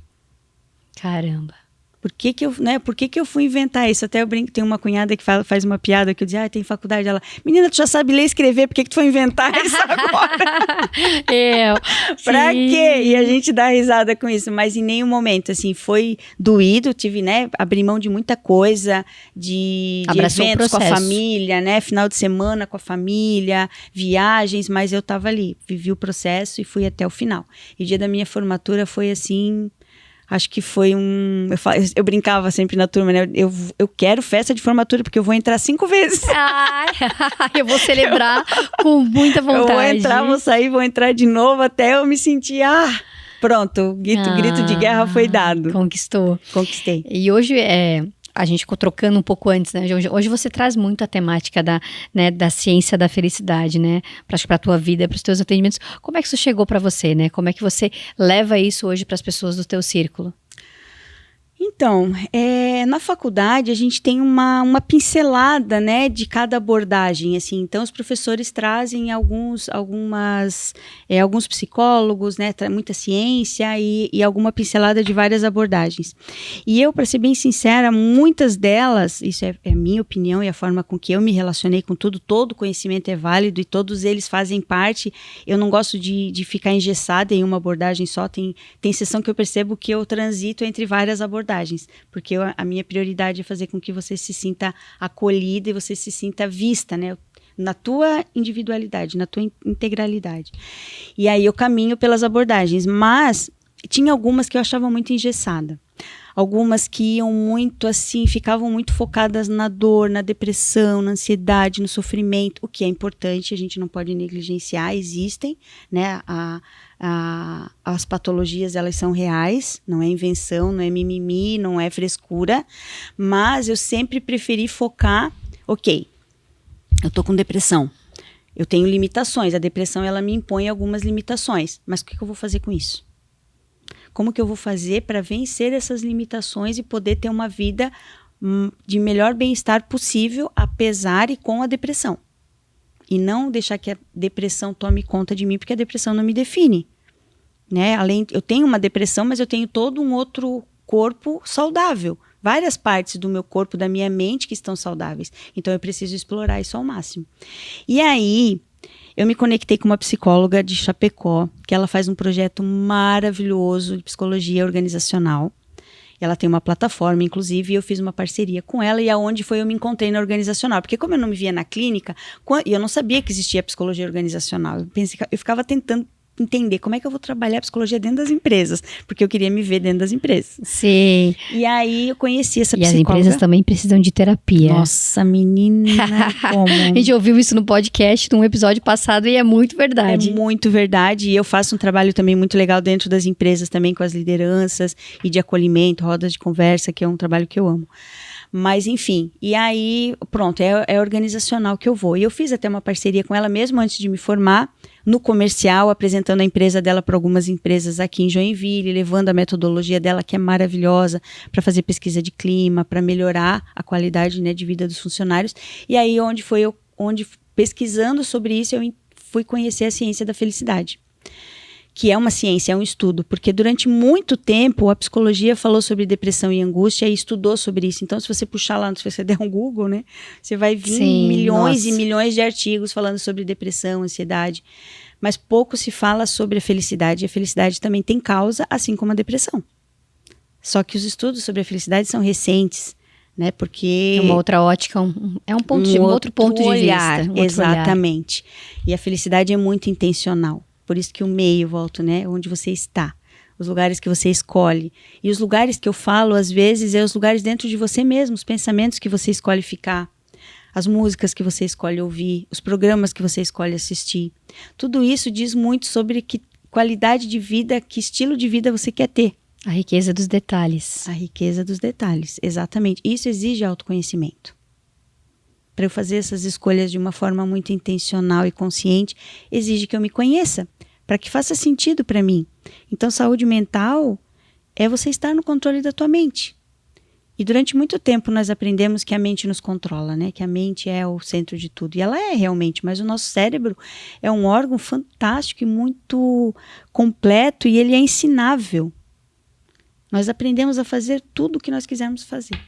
Caramba. Por que que eu fui inventar isso? Até eu brinco, tem uma cunhada que faz uma piada que eu dizia, tem faculdade. Ela, menina, tu já sabe ler e escrever, por que tu foi inventar isso agora? Pra quê? E a gente dá risada com isso, mas em nenhum momento, assim, foi doído, tive, né, abri mão de muita coisa, de eventos com a família, né, final de semana com a família, viagens, mas eu tava ali, vivi o processo e fui até o final. E o dia da minha formatura foi assim... Acho que foi eu brincava sempre na turma, né? Eu quero festa de formatura, porque eu vou entrar 5 vezes. Eu vou celebrar com muita vontade. Eu vou entrar, vou sair, vou entrar de novo, até eu me sentir, pronto, o grito de guerra foi dado. Conquistei. E hoje a gente ficou trocando um pouco antes, né? Hoje você traz muito a temática da ciência da felicidade, né? Para a tua vida, para os teus atendimentos. Como é que isso chegou para você, né? Como é que você leva isso hoje para as pessoas do teu círculo? Então, na faculdade a gente tem uma pincelada, né, de cada abordagem, assim. Então os professores trazem alguns psicólogos, né, muita ciência e alguma pincelada de várias abordagens. E eu, para ser bem sincera, muitas delas, isso é a minha opinião e a forma com que eu me relacionei com tudo, todo conhecimento é válido e todos eles fazem parte. Eu não gosto de ficar engessada em uma abordagem só, tem sessão que eu percebo que eu transito entre várias abordagens. Porque a minha prioridade é fazer com que você se sinta acolhida e você se sinta vista, né? Na tua individualidade, na tua integralidade. E aí eu caminho pelas abordagens, mas tinha algumas que eu achava muito engessada. Algumas que iam muito assim, ficavam muito focadas na dor, na depressão, na ansiedade, no sofrimento, o que é importante, a gente não pode negligenciar, existem, né? As patologias, elas são reais, não é invenção, não é mimimi, não é frescura, mas eu sempre preferi focar, ok, eu tô com depressão, eu tenho limitações, a depressão ela me impõe algumas limitações, mas o que eu vou fazer com isso? Como que eu vou fazer para vencer essas limitações e poder ter uma vida de melhor bem-estar possível, apesar e com a depressão? E não deixar que a depressão tome conta de mim, porque a depressão não me define. Né? Eu tenho uma depressão, mas eu tenho todo um outro corpo saudável. Várias partes do meu corpo, da minha mente que estão saudáveis. Então eu preciso explorar isso ao máximo. E aí, eu me conectei com uma psicóloga de Chapecó, que ela faz um projeto maravilhoso de psicologia organizacional. Ela tem uma plataforma, inclusive, e eu fiz uma parceria com ela, e aonde foi eu me encontrei na organizacional. Porque como eu não me via na clínica, e eu não sabia que existia psicologia organizacional, eu ficava tentando entender como é que eu vou trabalhar a psicologia dentro das empresas, porque eu queria me ver dentro das empresas. Sim. E aí eu conheci essa E psicóloga. as empresas também precisam de terapia. Nossa, menina, como? A gente ouviu isso no podcast, num episódio passado, e é muito verdade. É muito verdade, e eu faço um trabalho também muito legal dentro das empresas também com as lideranças e de acolhimento, rodas de conversa, que é um trabalho que eu amo. Mas enfim, e aí pronto, é organizacional que eu vou. E eu fiz até uma parceria com ela mesmo antes de me formar, no comercial, apresentando a empresa dela para algumas empresas aqui em Joinville, levando a metodologia dela, que é maravilhosa, para fazer pesquisa de clima, para melhorar a qualidade, né, de vida dos funcionários. E aí onde pesquisando sobre isso, eu fui conhecer a ciência da felicidade. Que é uma ciência, é um estudo, porque durante muito tempo a psicologia falou sobre depressão e angústia e estudou sobre isso. Então, se você puxar lá, se você der um Google, né, você vai vir milhões e milhões de artigos falando sobre depressão, ansiedade, mas pouco se fala sobre a felicidade. E a felicidade também tem causa, assim como a depressão. Só que os estudos sobre a felicidade são recentes, né, porque... É uma outra ótica, é um outro ponto olhar, de vista. Exatamente. E a felicidade é muito intencional. Por isso que o meio, volto, né? Onde você está. Os lugares que você escolhe. E os lugares que eu falo, às vezes, é os lugares dentro de você mesmo. Os pensamentos que você escolhe ficar. As músicas que você escolhe ouvir. Os programas que você escolhe assistir. Tudo isso diz muito sobre que qualidade de vida, que estilo de vida você quer ter. A riqueza dos detalhes. A riqueza dos detalhes, exatamente. Isso exige autoconhecimento. Para eu fazer essas escolhas de uma forma muito intencional e consciente, exige que eu me conheça, para que faça sentido para mim. Então, saúde mental é você estar no controle da tua mente. E durante muito tempo nós aprendemos que a mente nos controla, né? Que a mente é o centro de tudo. E ela é realmente, mas o nosso cérebro é um órgão fantástico e muito completo, e ele é ensinável. Nós aprendemos a fazer tudo o que nós quisermos fazer.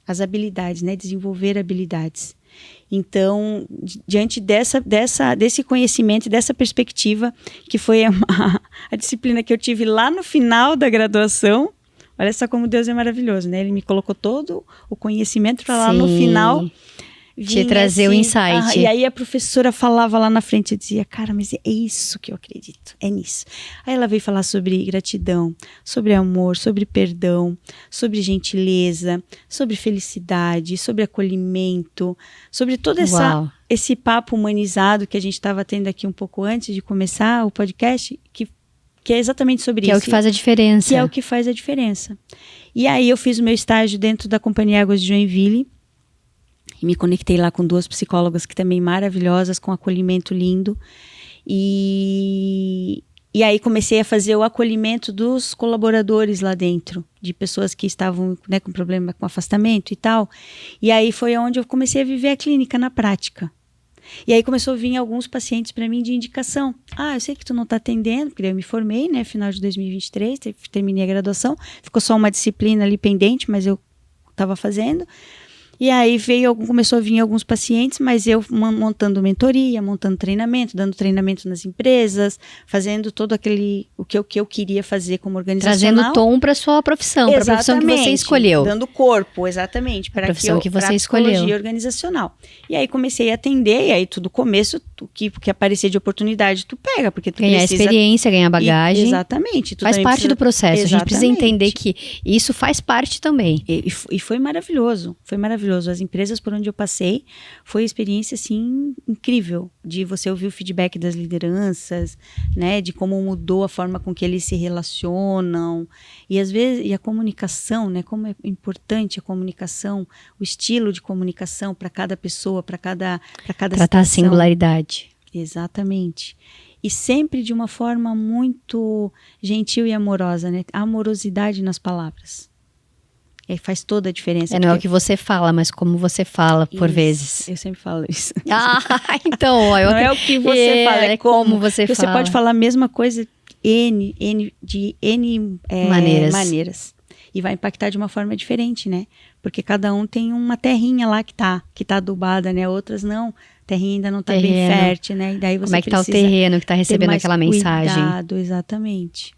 As habilidades, né? Desenvolver habilidades. Então, diante desse conhecimento e dessa perspectiva, que foi a disciplina que eu tive lá no final da graduação, olha só como Deus é maravilhoso, né? Ele me colocou todo o conhecimento para lá no final te trazer o insight. E aí a professora falava lá na frente e dizia, cara, mas é isso que eu acredito, é nisso. Aí ela veio falar sobre gratidão, sobre amor, sobre perdão, sobre gentileza, sobre felicidade, sobre acolhimento, sobre todo esse papo humanizado que a gente estava tendo aqui um pouco antes de começar o podcast, que é exatamente sobre isso. Que é o que faz a diferença. Que é o que faz a diferença. E aí eu fiz o meu estágio dentro da Companhia Águas de Joinville, e me conectei lá com 2 psicólogas que também maravilhosas, com acolhimento lindo. E aí comecei a fazer o acolhimento dos colaboradores lá dentro, de pessoas que estavam, né, com problema com afastamento e tal. E aí foi onde eu comecei a viver a clínica na prática. E aí começou a vir alguns pacientes para mim de indicação. Ah, eu sei que tu não está atendendo, porque eu me formei, né, final de 2023, terminei a graduação. Ficou só uma disciplina ali pendente, mas eu estava fazendo. E aí começou a vir alguns pacientes, mas eu montando mentoria, montando treinamento, dando treinamento nas empresas, fazendo todo o que eu queria fazer como organizacional. Trazendo tom para sua profissão, para a profissão que você escolheu. Dando corpo, exatamente, para a profissão que você escolheu. Psicologia organizacional. E aí comecei a atender, e aí tudo começo, o que aparecer de oportunidade, tu pega, porque tu ganhar precisa... experiência, ganhar bagagem. Exatamente. Faz parte do processo. Exatamente. A gente precisa entender que isso faz parte também. E foi maravilhoso, foi maravilhoso. As empresas por onde eu passei, foi uma experiência, assim, incrível, de você ouvir o feedback das lideranças, né, de como mudou a forma com que eles se relacionam, e às vezes, a comunicação, né, como é importante a comunicação, o estilo de comunicação para cada pessoa, para cada Tratar situação. a singularidade. Exatamente. E sempre de uma forma muito gentil e amorosa, né, amorosidade nas palavras. Faz toda a diferença. Não é o que você fala, mas como você fala, por vezes. Eu sempre falo isso. Então, ó, não é o que você fala, é como você fala. Você pode falar a mesma coisa de N maneiras. E vai impactar de uma forma diferente, né? Porque cada um tem uma terrinha lá que tá adubada, né? Outras não. A terrinha ainda não tá bem fértil, né? E daí você como é que tá o terreno que tá recebendo aquela mensagem? Cuidado, exatamente.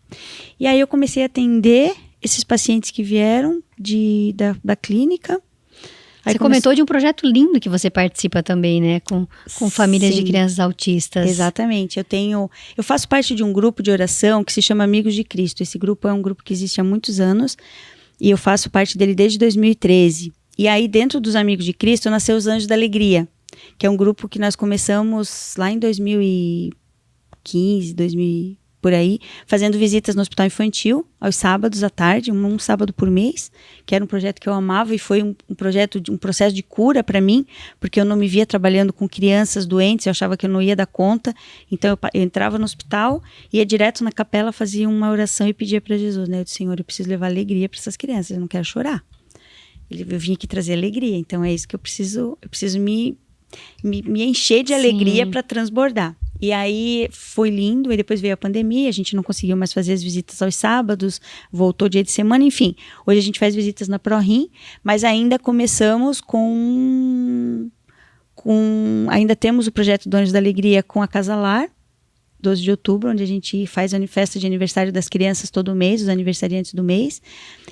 E aí eu comecei a atender esses pacientes que vieram da clínica. Você comentou de um projeto lindo que você participa também, né? Com famílias de crianças autistas. Exatamente. Eu faço parte de um grupo de oração que se chama Amigos de Cristo. Esse grupo é um grupo que existe há muitos anos e eu faço parte dele desde 2013. E aí, dentro dos Amigos de Cristo, nasceu os Anjos da Alegria, que é um grupo que nós começamos lá em 2015, por aí, fazendo visitas no hospital infantil, aos sábados à tarde, um sábado por mês, que era um projeto que eu amava e foi um processo de cura para mim, porque eu não me via trabalhando com crianças doentes, eu achava que eu não ia dar conta, então eu entrava no hospital, ia direto na capela, fazia uma oração e pedia para Jesus, né? Eu disse, Senhor, eu preciso levar alegria para essas crianças, eu não quero chorar. Eu vim aqui trazer alegria, então é isso que eu preciso me encher de alegria para transbordar. E aí foi lindo, e depois veio a pandemia, a gente não conseguiu mais fazer as visitas aos sábados, voltou dia de semana, enfim. Hoje a gente faz visitas na ProRim, mas ainda começamos ainda temos o projeto do Anjos da Alegria com a Casa Lar, 12 de outubro, onde a gente faz a festa de aniversário das crianças todo mês, os aniversariantes do mês.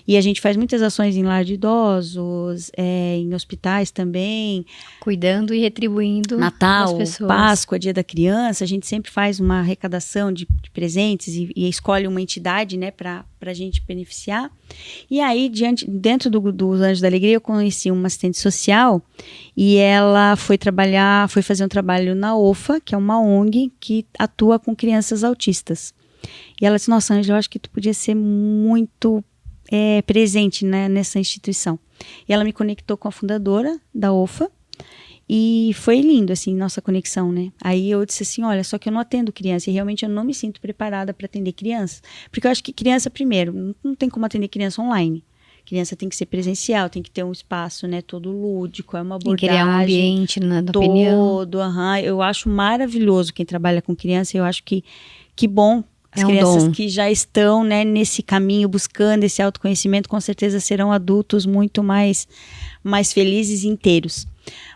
E a gente faz muitas ações em lar de idosos, em hospitais também. Cuidando e retribuindo Natal, as pessoas. Páscoa, Dia da Criança. A gente sempre faz uma arrecadação de presentes e escolhe uma entidade, né, para a gente beneficiar. E aí, dentro dos Anjos da Alegria, eu conheci uma assistente social e ela foi fazer um trabalho na OFA, que é uma ONG que atua com crianças autistas. E ela disse, nossa, Ângela, eu acho que tu podia ser muito presente, né, nessa instituição. E ela me conectou com a fundadora da OFA e foi lindo, assim, nossa conexão, né? Aí eu disse assim, olha, só que eu não atendo criança e realmente eu não me sinto preparada para atender crianças. Porque eu acho que criança, primeiro, não tem como atender criança online. Criança tem que ser presencial, tem que ter um espaço, né, todo lúdico, é uma abordagem. Tem que criar um ambiente, na opinião. Eu acho maravilhoso quem trabalha com criança, eu acho que bom. As crianças que já estão, né, nesse caminho, buscando esse autoconhecimento, com certeza serão adultos muito mais felizes e inteiros.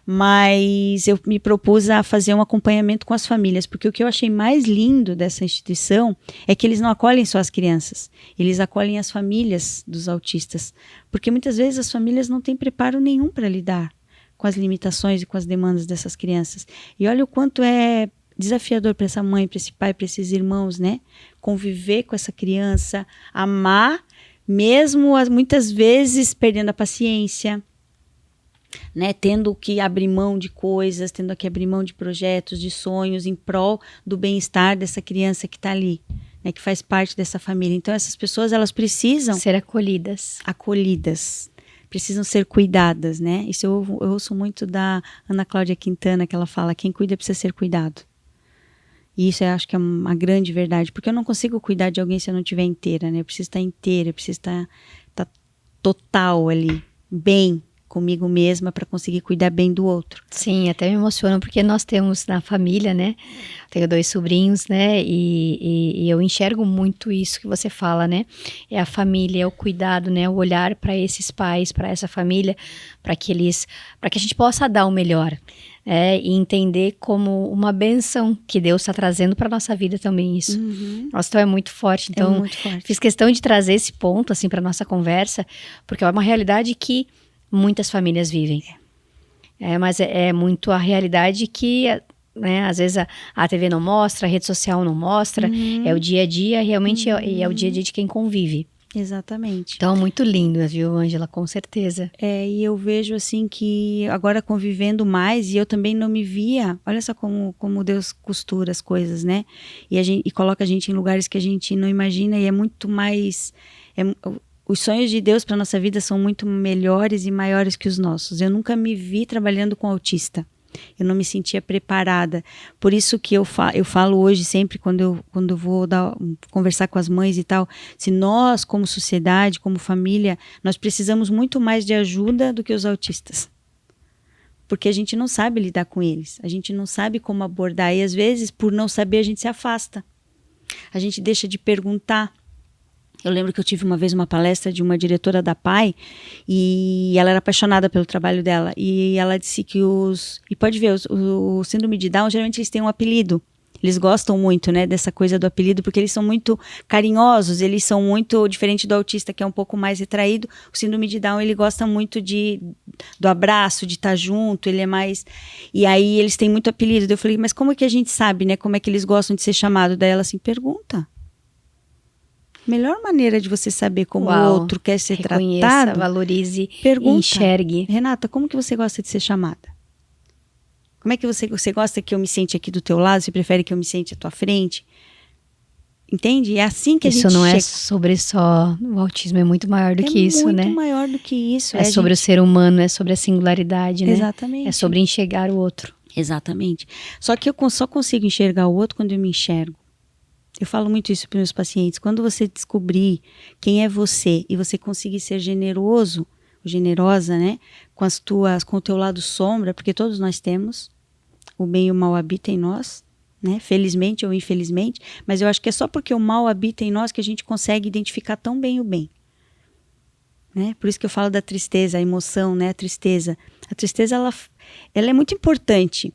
Mas eu me propus a fazer um acompanhamento com as famílias, porque o que eu achei mais lindo dessa instituição é que eles não acolhem só as crianças, eles acolhem as famílias dos autistas, porque muitas vezes as famílias não têm preparo nenhum para lidar com as limitações e com as demandas dessas crianças. E olha o quanto é desafiador para essa mãe, para esse pai, para esses irmãos, né? Conviver com essa criança, amar, mesmo muitas vezes perdendo a paciência, né? Tendo que abrir mão de coisas, tendo que abrir mão de projetos, de sonhos em prol do bem-estar dessa criança que está ali, né? Que faz parte dessa família. Então essas pessoas, elas precisam ser acolhidas, precisam ser cuidadas, né? Isso eu ouço muito da Ana Cláudia Quintana, que ela fala, quem cuida precisa ser cuidado. E isso eu acho que é uma grande verdade, porque eu não consigo cuidar de alguém se eu não estiver inteira, né? Eu preciso estar inteira, eu preciso estar total ali, bem comigo mesma para conseguir cuidar bem do outro. Sim, até me emociona porque nós temos na família, né? Tenho 2 sobrinhos, né? E eu enxergo muito isso que você fala, né? É a família, é o cuidado, né? O olhar para esses pais, para essa família, para que a gente possa dar o melhor. E entender como uma bênção que Deus está trazendo para nossa vida também isso. Uhum. Nossa, então é muito forte. Então, fiz questão de trazer esse ponto assim para nossa conversa, porque é uma realidade que muitas famílias vivem. Mas é muito a realidade que, né, às vezes a TV não mostra, a rede social não mostra, é o dia a dia, realmente é o dia a dia de quem convive. Exatamente. Então, muito lindo, viu, Ângela? Com certeza. E eu vejo assim que agora convivendo mais, e eu também não me via, olha só como Deus costura as coisas, né? E coloca a gente em lugares que a gente não imagina, e é muito mais... Os sonhos de Deus para nossa vida são muito melhores e maiores que os nossos. Eu nunca me vi trabalhando com autista. Eu não me sentia preparada. Por isso que eu falo hoje sempre, quando eu vou conversar com as mães e tal, se nós, como sociedade, como família, nós precisamos muito mais de ajuda do que os autistas. Porque a gente não sabe lidar com eles. A gente não sabe como abordar. E às vezes, por não saber, a gente se afasta. A gente deixa de perguntar. Eu lembro que eu tive uma vez uma palestra de uma diretora da PAI e ela era apaixonada pelo trabalho dela. E ela disse que e pode ver, o síndrome de Down, geralmente eles têm um apelido. Eles gostam muito, né, dessa coisa do apelido, porque eles são muito carinhosos, eles são muito, diferente do autista, que é um pouco mais retraído, o síndrome de Down, ele gosta muito do abraço, de estar junto, ele é mais... E aí eles têm muito apelido. Eu falei, mas como é que a gente sabe, né, como é que eles gostam de ser chamados? Daí ela assim, pergunta. Melhor maneira de você saber como o outro quer ser tratado, valorize, pergunta, enxergue. Renata, como que você gosta de ser chamada? Como é que você gosta que eu me sente aqui do teu lado? Você prefere que eu me sente à tua frente? Entende? É assim que a gente Isso não chega. é sobre só... O autismo é muito maior do que isso, né? É muito maior do que isso. É sobre o ser humano, é sobre a singularidade, né? Exatamente. É sobre enxergar o outro. Exatamente. Só que eu só consigo enxergar o outro quando eu me enxergo. Eu falo muito isso para os meus pacientes. Quando você descobrir quem é você e você conseguir ser generoso, generosa, né? Com o teu lado sombra, porque todos nós temos. O bem e o mal habitam em nós, né? Felizmente ou infelizmente. Mas eu acho que é só porque o mal habita em nós que a gente consegue identificar tão bem o bem. Né? Por isso que eu falo da tristeza, a emoção, né? A tristeza. A tristeza, ela é muito importante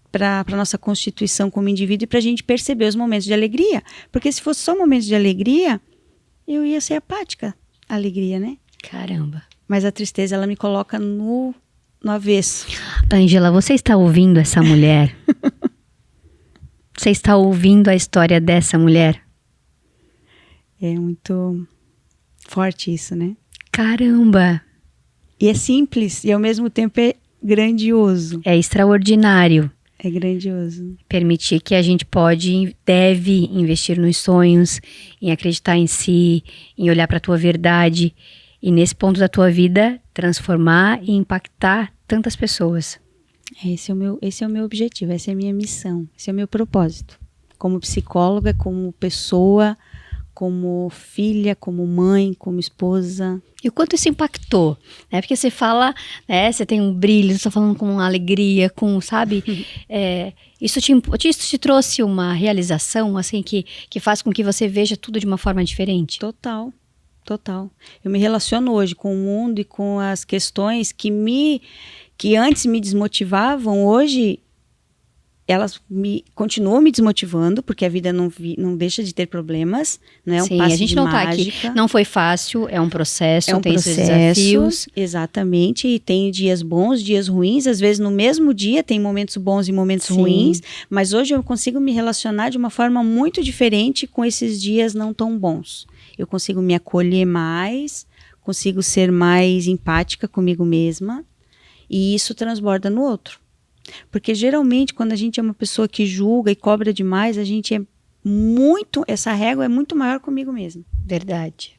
para a nossa constituição como indivíduo e para a gente perceber os momentos de alegria. Porque se fosse só momentos de alegria, eu ia ser apática à alegria, né? Caramba. Mas a tristeza, ela me coloca no avesso. Ângela, você está ouvindo essa mulher? Você está ouvindo a história dessa mulher? É muito forte isso, né? Caramba! E é simples e ao mesmo tempo é grandioso. É extraordinário. É grandioso. Permitir que a gente deve investir nos sonhos, em acreditar em si, em olhar para a tua verdade e nesse ponto da tua vida transformar e impactar tantas pessoas. Esse é o meu objetivo, essa é a minha missão, esse é o meu propósito. Como psicóloga, como pessoa, como filha, como mãe, como esposa. E o quanto isso impactou, né? Porque você fala, né? Você tem um brilho, você está falando com uma alegria, sabe? Isso te trouxe uma realização, assim, que faz com que você veja tudo de uma forma diferente? Total. Eu me relaciono hoje com o mundo e com as questões que antes me desmotivavam, hoje elas continuam me desmotivando, porque a vida não deixa de ter problemas, não é um Sim, passe a gente de não mágica. tá aqui, não foi fácil, é um processo, tem seus processo, desafios. Exatamente, e tem dias bons, dias ruins, às vezes no mesmo dia tem momentos bons e momentos ruins, mas hoje eu consigo me relacionar de uma forma muito diferente com esses dias não tão bons. Eu consigo me acolher mais, consigo ser mais empática comigo mesma, e isso transborda no outro. Porque geralmente quando a gente é uma pessoa que julga e cobra demais, essa régua é muito maior comigo mesma. Verdade,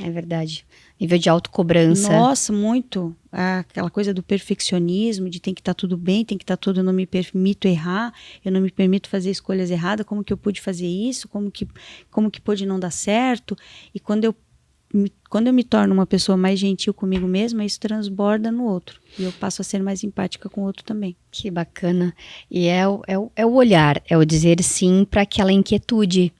é verdade. Nível de autocobrança. Nossa, muito. Aquela coisa do perfeccionismo, de tem que estar tudo bem, tem que estar tudo, eu não me permito errar, eu não me permito fazer escolhas erradas, como que eu pude fazer isso, como que pôde não dar certo. E quando eu me torno uma pessoa mais gentil comigo mesma, isso transborda no outro. E eu passo a ser mais empática com o outro também. Que bacana. E é o olhar, é o dizer sim para aquela inquietude.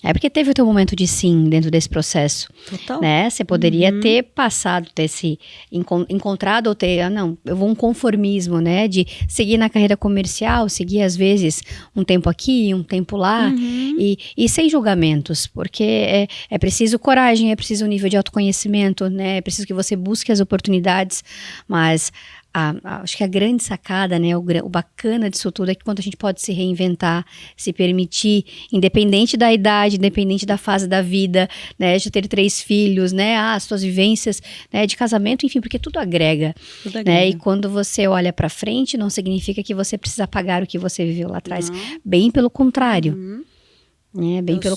É porque teve o teu momento de sim dentro desse processo. Total. Né? Você poderia ter passado, ter se encontrado ou ter, eu vou um conformismo, né? De seguir na carreira comercial, seguir às vezes um tempo aqui, um tempo lá, e sem julgamentos, porque é preciso coragem, é preciso um nível de autoconhecimento, né? É preciso que você busque as oportunidades, mas acho que a grande sacada, né, o bacana disso tudo é que quando a gente pode se reinventar, se permitir, independente da idade, independente da fase da vida, né, de ter 3 filhos, né, as suas vivências, né, de casamento, enfim, porque tudo agrega. Né, e quando você olha pra frente, não significa que você precisa apagar o que você viveu lá atrás. Não. Bem pelo contrário.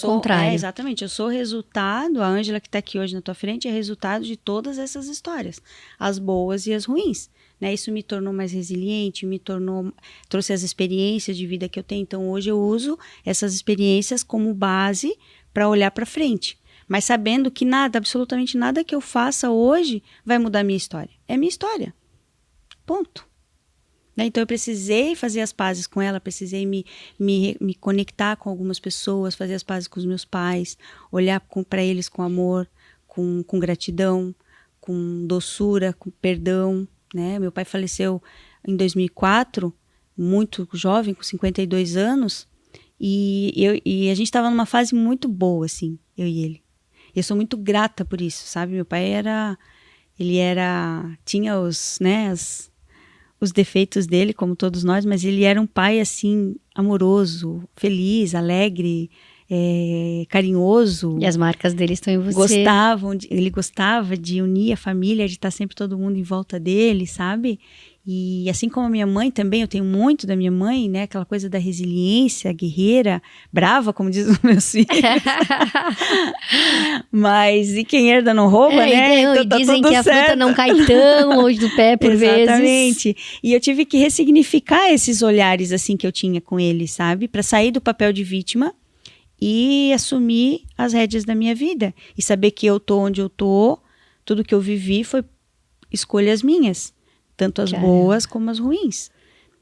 Contrário. Exatamente, eu sou resultado, a Ângela que está aqui hoje na tua frente é resultado de todas essas histórias, as boas e as ruins, né? Isso me tornou mais resiliente, trouxe as experiências de vida que eu tenho, então hoje eu uso essas experiências como base para olhar para frente, mas sabendo que absolutamente nada que eu faça hoje vai mudar a minha história, é minha história, ponto. Então eu precisei fazer as pazes com ela, precisei me conectar com algumas pessoas, fazer as pazes com os meus pais, olhar para eles com amor, com gratidão, com doçura, com perdão. Né? Meu pai faleceu em 2004, muito jovem, com 52 anos, E a gente estava numa fase muito boa, assim, eu e ele. E eu sou muito grata por isso, sabe? Meu pai tinha os defeitos dele, como todos nós, mas ele era um pai, assim, amoroso, feliz, alegre, carinhoso. E as marcas dele estão em você. Ele gostava de unir a família, de estar sempre todo mundo em volta dele, sabe? E assim como a minha mãe também, eu tenho muito da minha mãe, né? Aquela coisa da resiliência, guerreira, brava, como diz os meus filhos. Mas e quem herda não rouba, né? Então, tá dizem que a fruta não cai tão longe do pé por vezes. Exatamente. E eu tive que ressignificar esses olhares assim que eu tinha com ele, sabe? Para sair do papel de vítima e assumir as rédeas da minha vida. E saber que eu tô onde eu tô, tudo que eu vivi foi escolhas minhas. Tanto as boas como as ruins.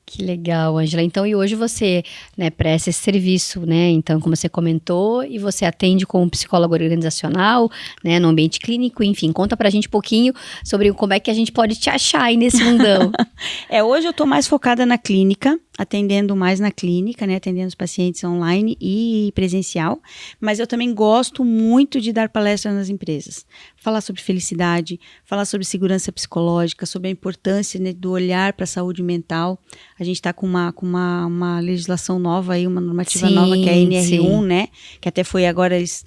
Que legal, Ângela. Então, e hoje você, né, presta esse serviço, né? Então, como você comentou, e você atende como psicólogo organizacional, né, no ambiente clínico, enfim, conta pra gente um pouquinho sobre como é que a gente pode te achar aí nesse mundão. Hoje eu tô mais focada na clínica, atendendo mais na clínica, né, atendendo os pacientes online e presencial, mas eu também gosto muito de dar palestras nas empresas, falar sobre felicidade, falar sobre segurança psicológica, sobre a importância, né, do olhar para a saúde mental. A gente está com uma legislação nova aí, uma normativa nova, que é a NR1, né, que até foi agora eles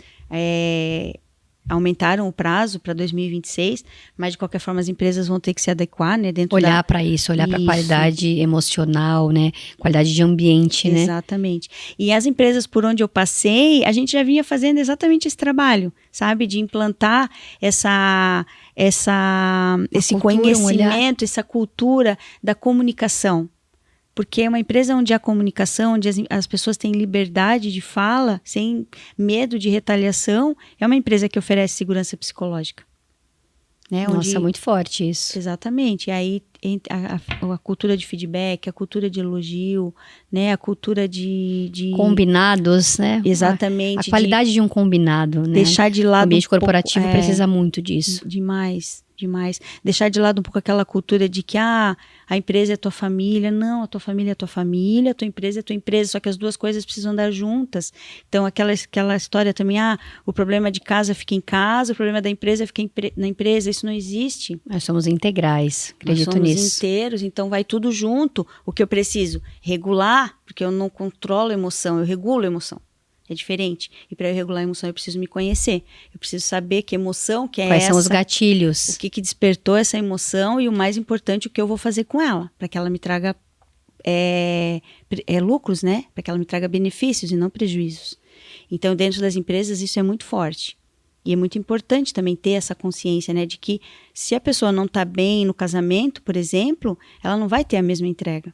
aumentaram o prazo para 2026, mas de qualquer forma as empresas vão ter que se adequar, né, olhar para isso, olhar para a qualidade emocional, né, qualidade de ambiente, né? Exatamente. E as empresas por onde eu passei, a gente já vinha fazendo exatamente esse trabalho, sabe, de implantar esse conhecimento, essa cultura da comunicação. Porque é uma empresa onde há comunicação, onde as pessoas têm liberdade de fala, sem medo de retaliação, é uma empresa que oferece segurança psicológica. Né? Nossa, muito forte isso. Exatamente. E aí a cultura de feedback, a cultura de elogio, né? A cultura de combinados, né? Exatamente. A qualidade de um combinado, né? Deixar de lado o ambiente corporativo precisa muito disso. Demais. Deixar de lado um pouco aquela cultura de que a empresa é tua família. Não, a tua família é tua família, a tua empresa é tua empresa, só que as duas coisas precisam andar juntas. Então aquela história também, o problema de casa fica em casa, o problema da empresa fica na empresa, isso não existe. Nós somos integrais, acredito nisso. Nós somos inteiros, então vai tudo junto. O que eu preciso? Regular, porque eu não controlo a emoção, eu regulo a emoção. É diferente. E para eu regular a emoção, eu preciso me conhecer. Eu preciso saber que emoção que é Quais essa. Quais são os gatilhos. O que despertou essa emoção e o mais importante, o que eu vou fazer com ela. Para que ela me traga lucros, né? Para que ela me traga benefícios e não prejuízos. Então, dentro das empresas, isso é muito forte. E é muito importante também ter essa consciência, né? De que se a pessoa não está bem no casamento, por exemplo, ela não vai ter a mesma entrega.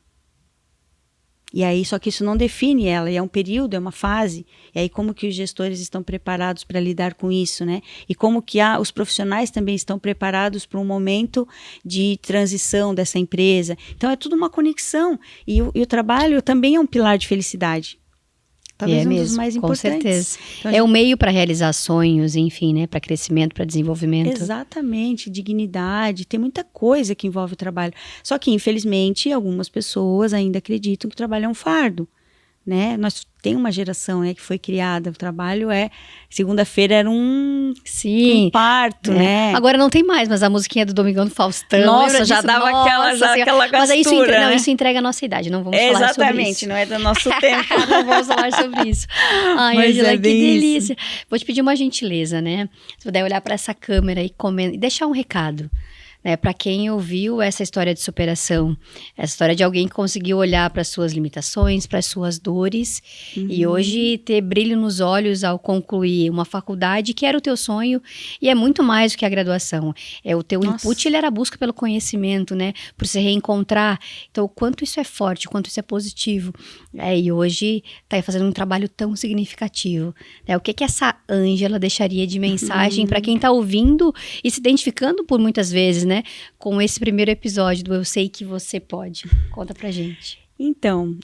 E aí, só que isso não define ela, é um período, é uma fase. E aí, como que os gestores estão preparados para lidar com isso, né? E como que os profissionais também estão preparados para um momento de transição dessa empresa. Então, é tudo uma conexão. E o trabalho também é um pilar de felicidade. Talvez dos mais importantes. Com certeza. Então, é o meio para realizar sonhos, enfim, né? Para crescimento, para desenvolvimento. Exatamente, dignidade, tem muita coisa que envolve o trabalho. Só que, infelizmente, algumas pessoas ainda acreditam que o trabalho é um fardo, né? Nós tem uma geração, né, que foi criada, o trabalho segunda-feira era um parto, né? Agora não tem mais, mas a musiquinha do Domingão do Faustão. Nossa, já dava aquela gastura, mas isso né? Isso entrega a nossa idade, não vamos falar sobre isso. Exatamente, não é do nosso tempo. Não vamos falar sobre isso. Ai, mas Ângela, que delícia. Isso. Vou te pedir uma gentileza, né? Se puder olhar para essa câmera e deixar um recado. Né, para quem ouviu essa história de superação, essa história de alguém que conseguiu olhar para as suas limitações, para as suas dores, e hoje ter brilho nos olhos ao concluir uma faculdade que era o teu sonho, e é muito mais do que a graduação. O teu input, ele era a busca pelo conhecimento, né, por se reencontrar. Então, o quanto isso é forte, o quanto isso é positivo. E hoje está aí fazendo um trabalho tão significativo. Né? O que essa Ângela deixaria de mensagem para quem está ouvindo e se identificando por muitas vezes, né, com esse primeiro episódio do Eu Sei Que Você Pode? Conta pra gente. Então,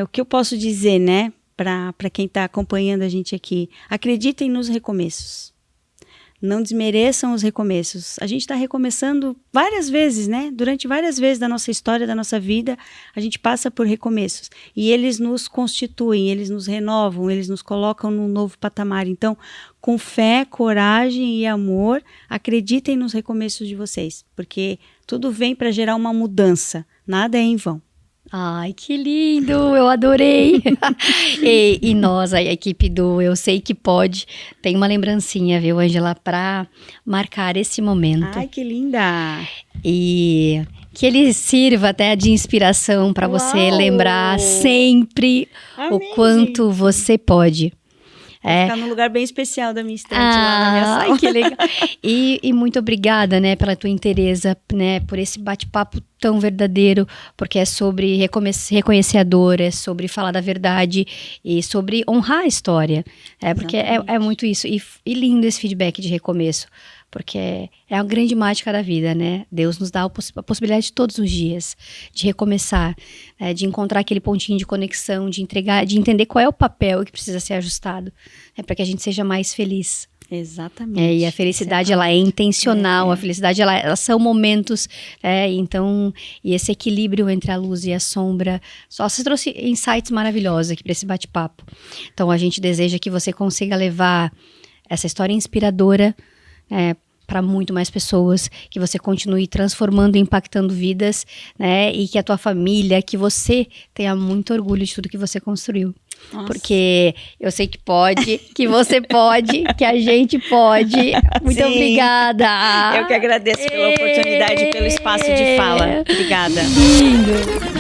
o que eu posso dizer, né, para quem está acompanhando a gente aqui, acreditem nos recomeços. não desmereçam os recomeços. A gente está recomeçando várias vezes, né? Durante várias vezes da nossa história, da nossa vida, a gente passa por recomeços. E eles nos constituem, eles nos renovam, eles nos colocam num novo patamar. Então, com fé, coragem e amor, acreditem nos recomeços de vocês. Porque tudo vem para gerar uma mudança. Nada é em vão. Ai, que lindo, eu adorei. E nós, a equipe do Eu Sei Que Pode, tem uma lembrancinha, viu, Ângela, para marcar esse momento. Ai, que linda! E que ele sirva até de inspiração para você lembrar sempre o quanto você pode. Ficar num lugar bem especial da minha estante lá na minha sala. Ai, que legal. E muito obrigada, né, pela tua inteireza, né, por esse bate-papo tão verdadeiro, porque é sobre reconhecer a dor, é sobre falar da verdade e sobre honrar a história. Porque é muito isso. E lindo esse feedback de recomeço, porque é a grande mágica da vida, né? Deus nos dá a possibilidade de todos os dias de recomeçar, de encontrar aquele pontinho de conexão, de entender qual é o papel que precisa ser ajustado, para que a gente seja mais feliz. Exatamente. E a felicidade, ela é intencional, a felicidade, ela são momentos, então, e esse equilíbrio entre a luz e a sombra, só você trouxe insights maravilhosos aqui para esse bate-papo. Então, a gente deseja que você consiga levar essa história inspiradora, para muito mais pessoas, que você continue transformando e impactando vidas, né, e que a tua família, que você tenha muito orgulho de tudo que você construiu. Nossa. Porque eu sei que pode, que você pode, que a gente pode. Muito obrigada. Eu que agradeço pela oportunidade e pelo espaço de fala. Obrigada. Lindo.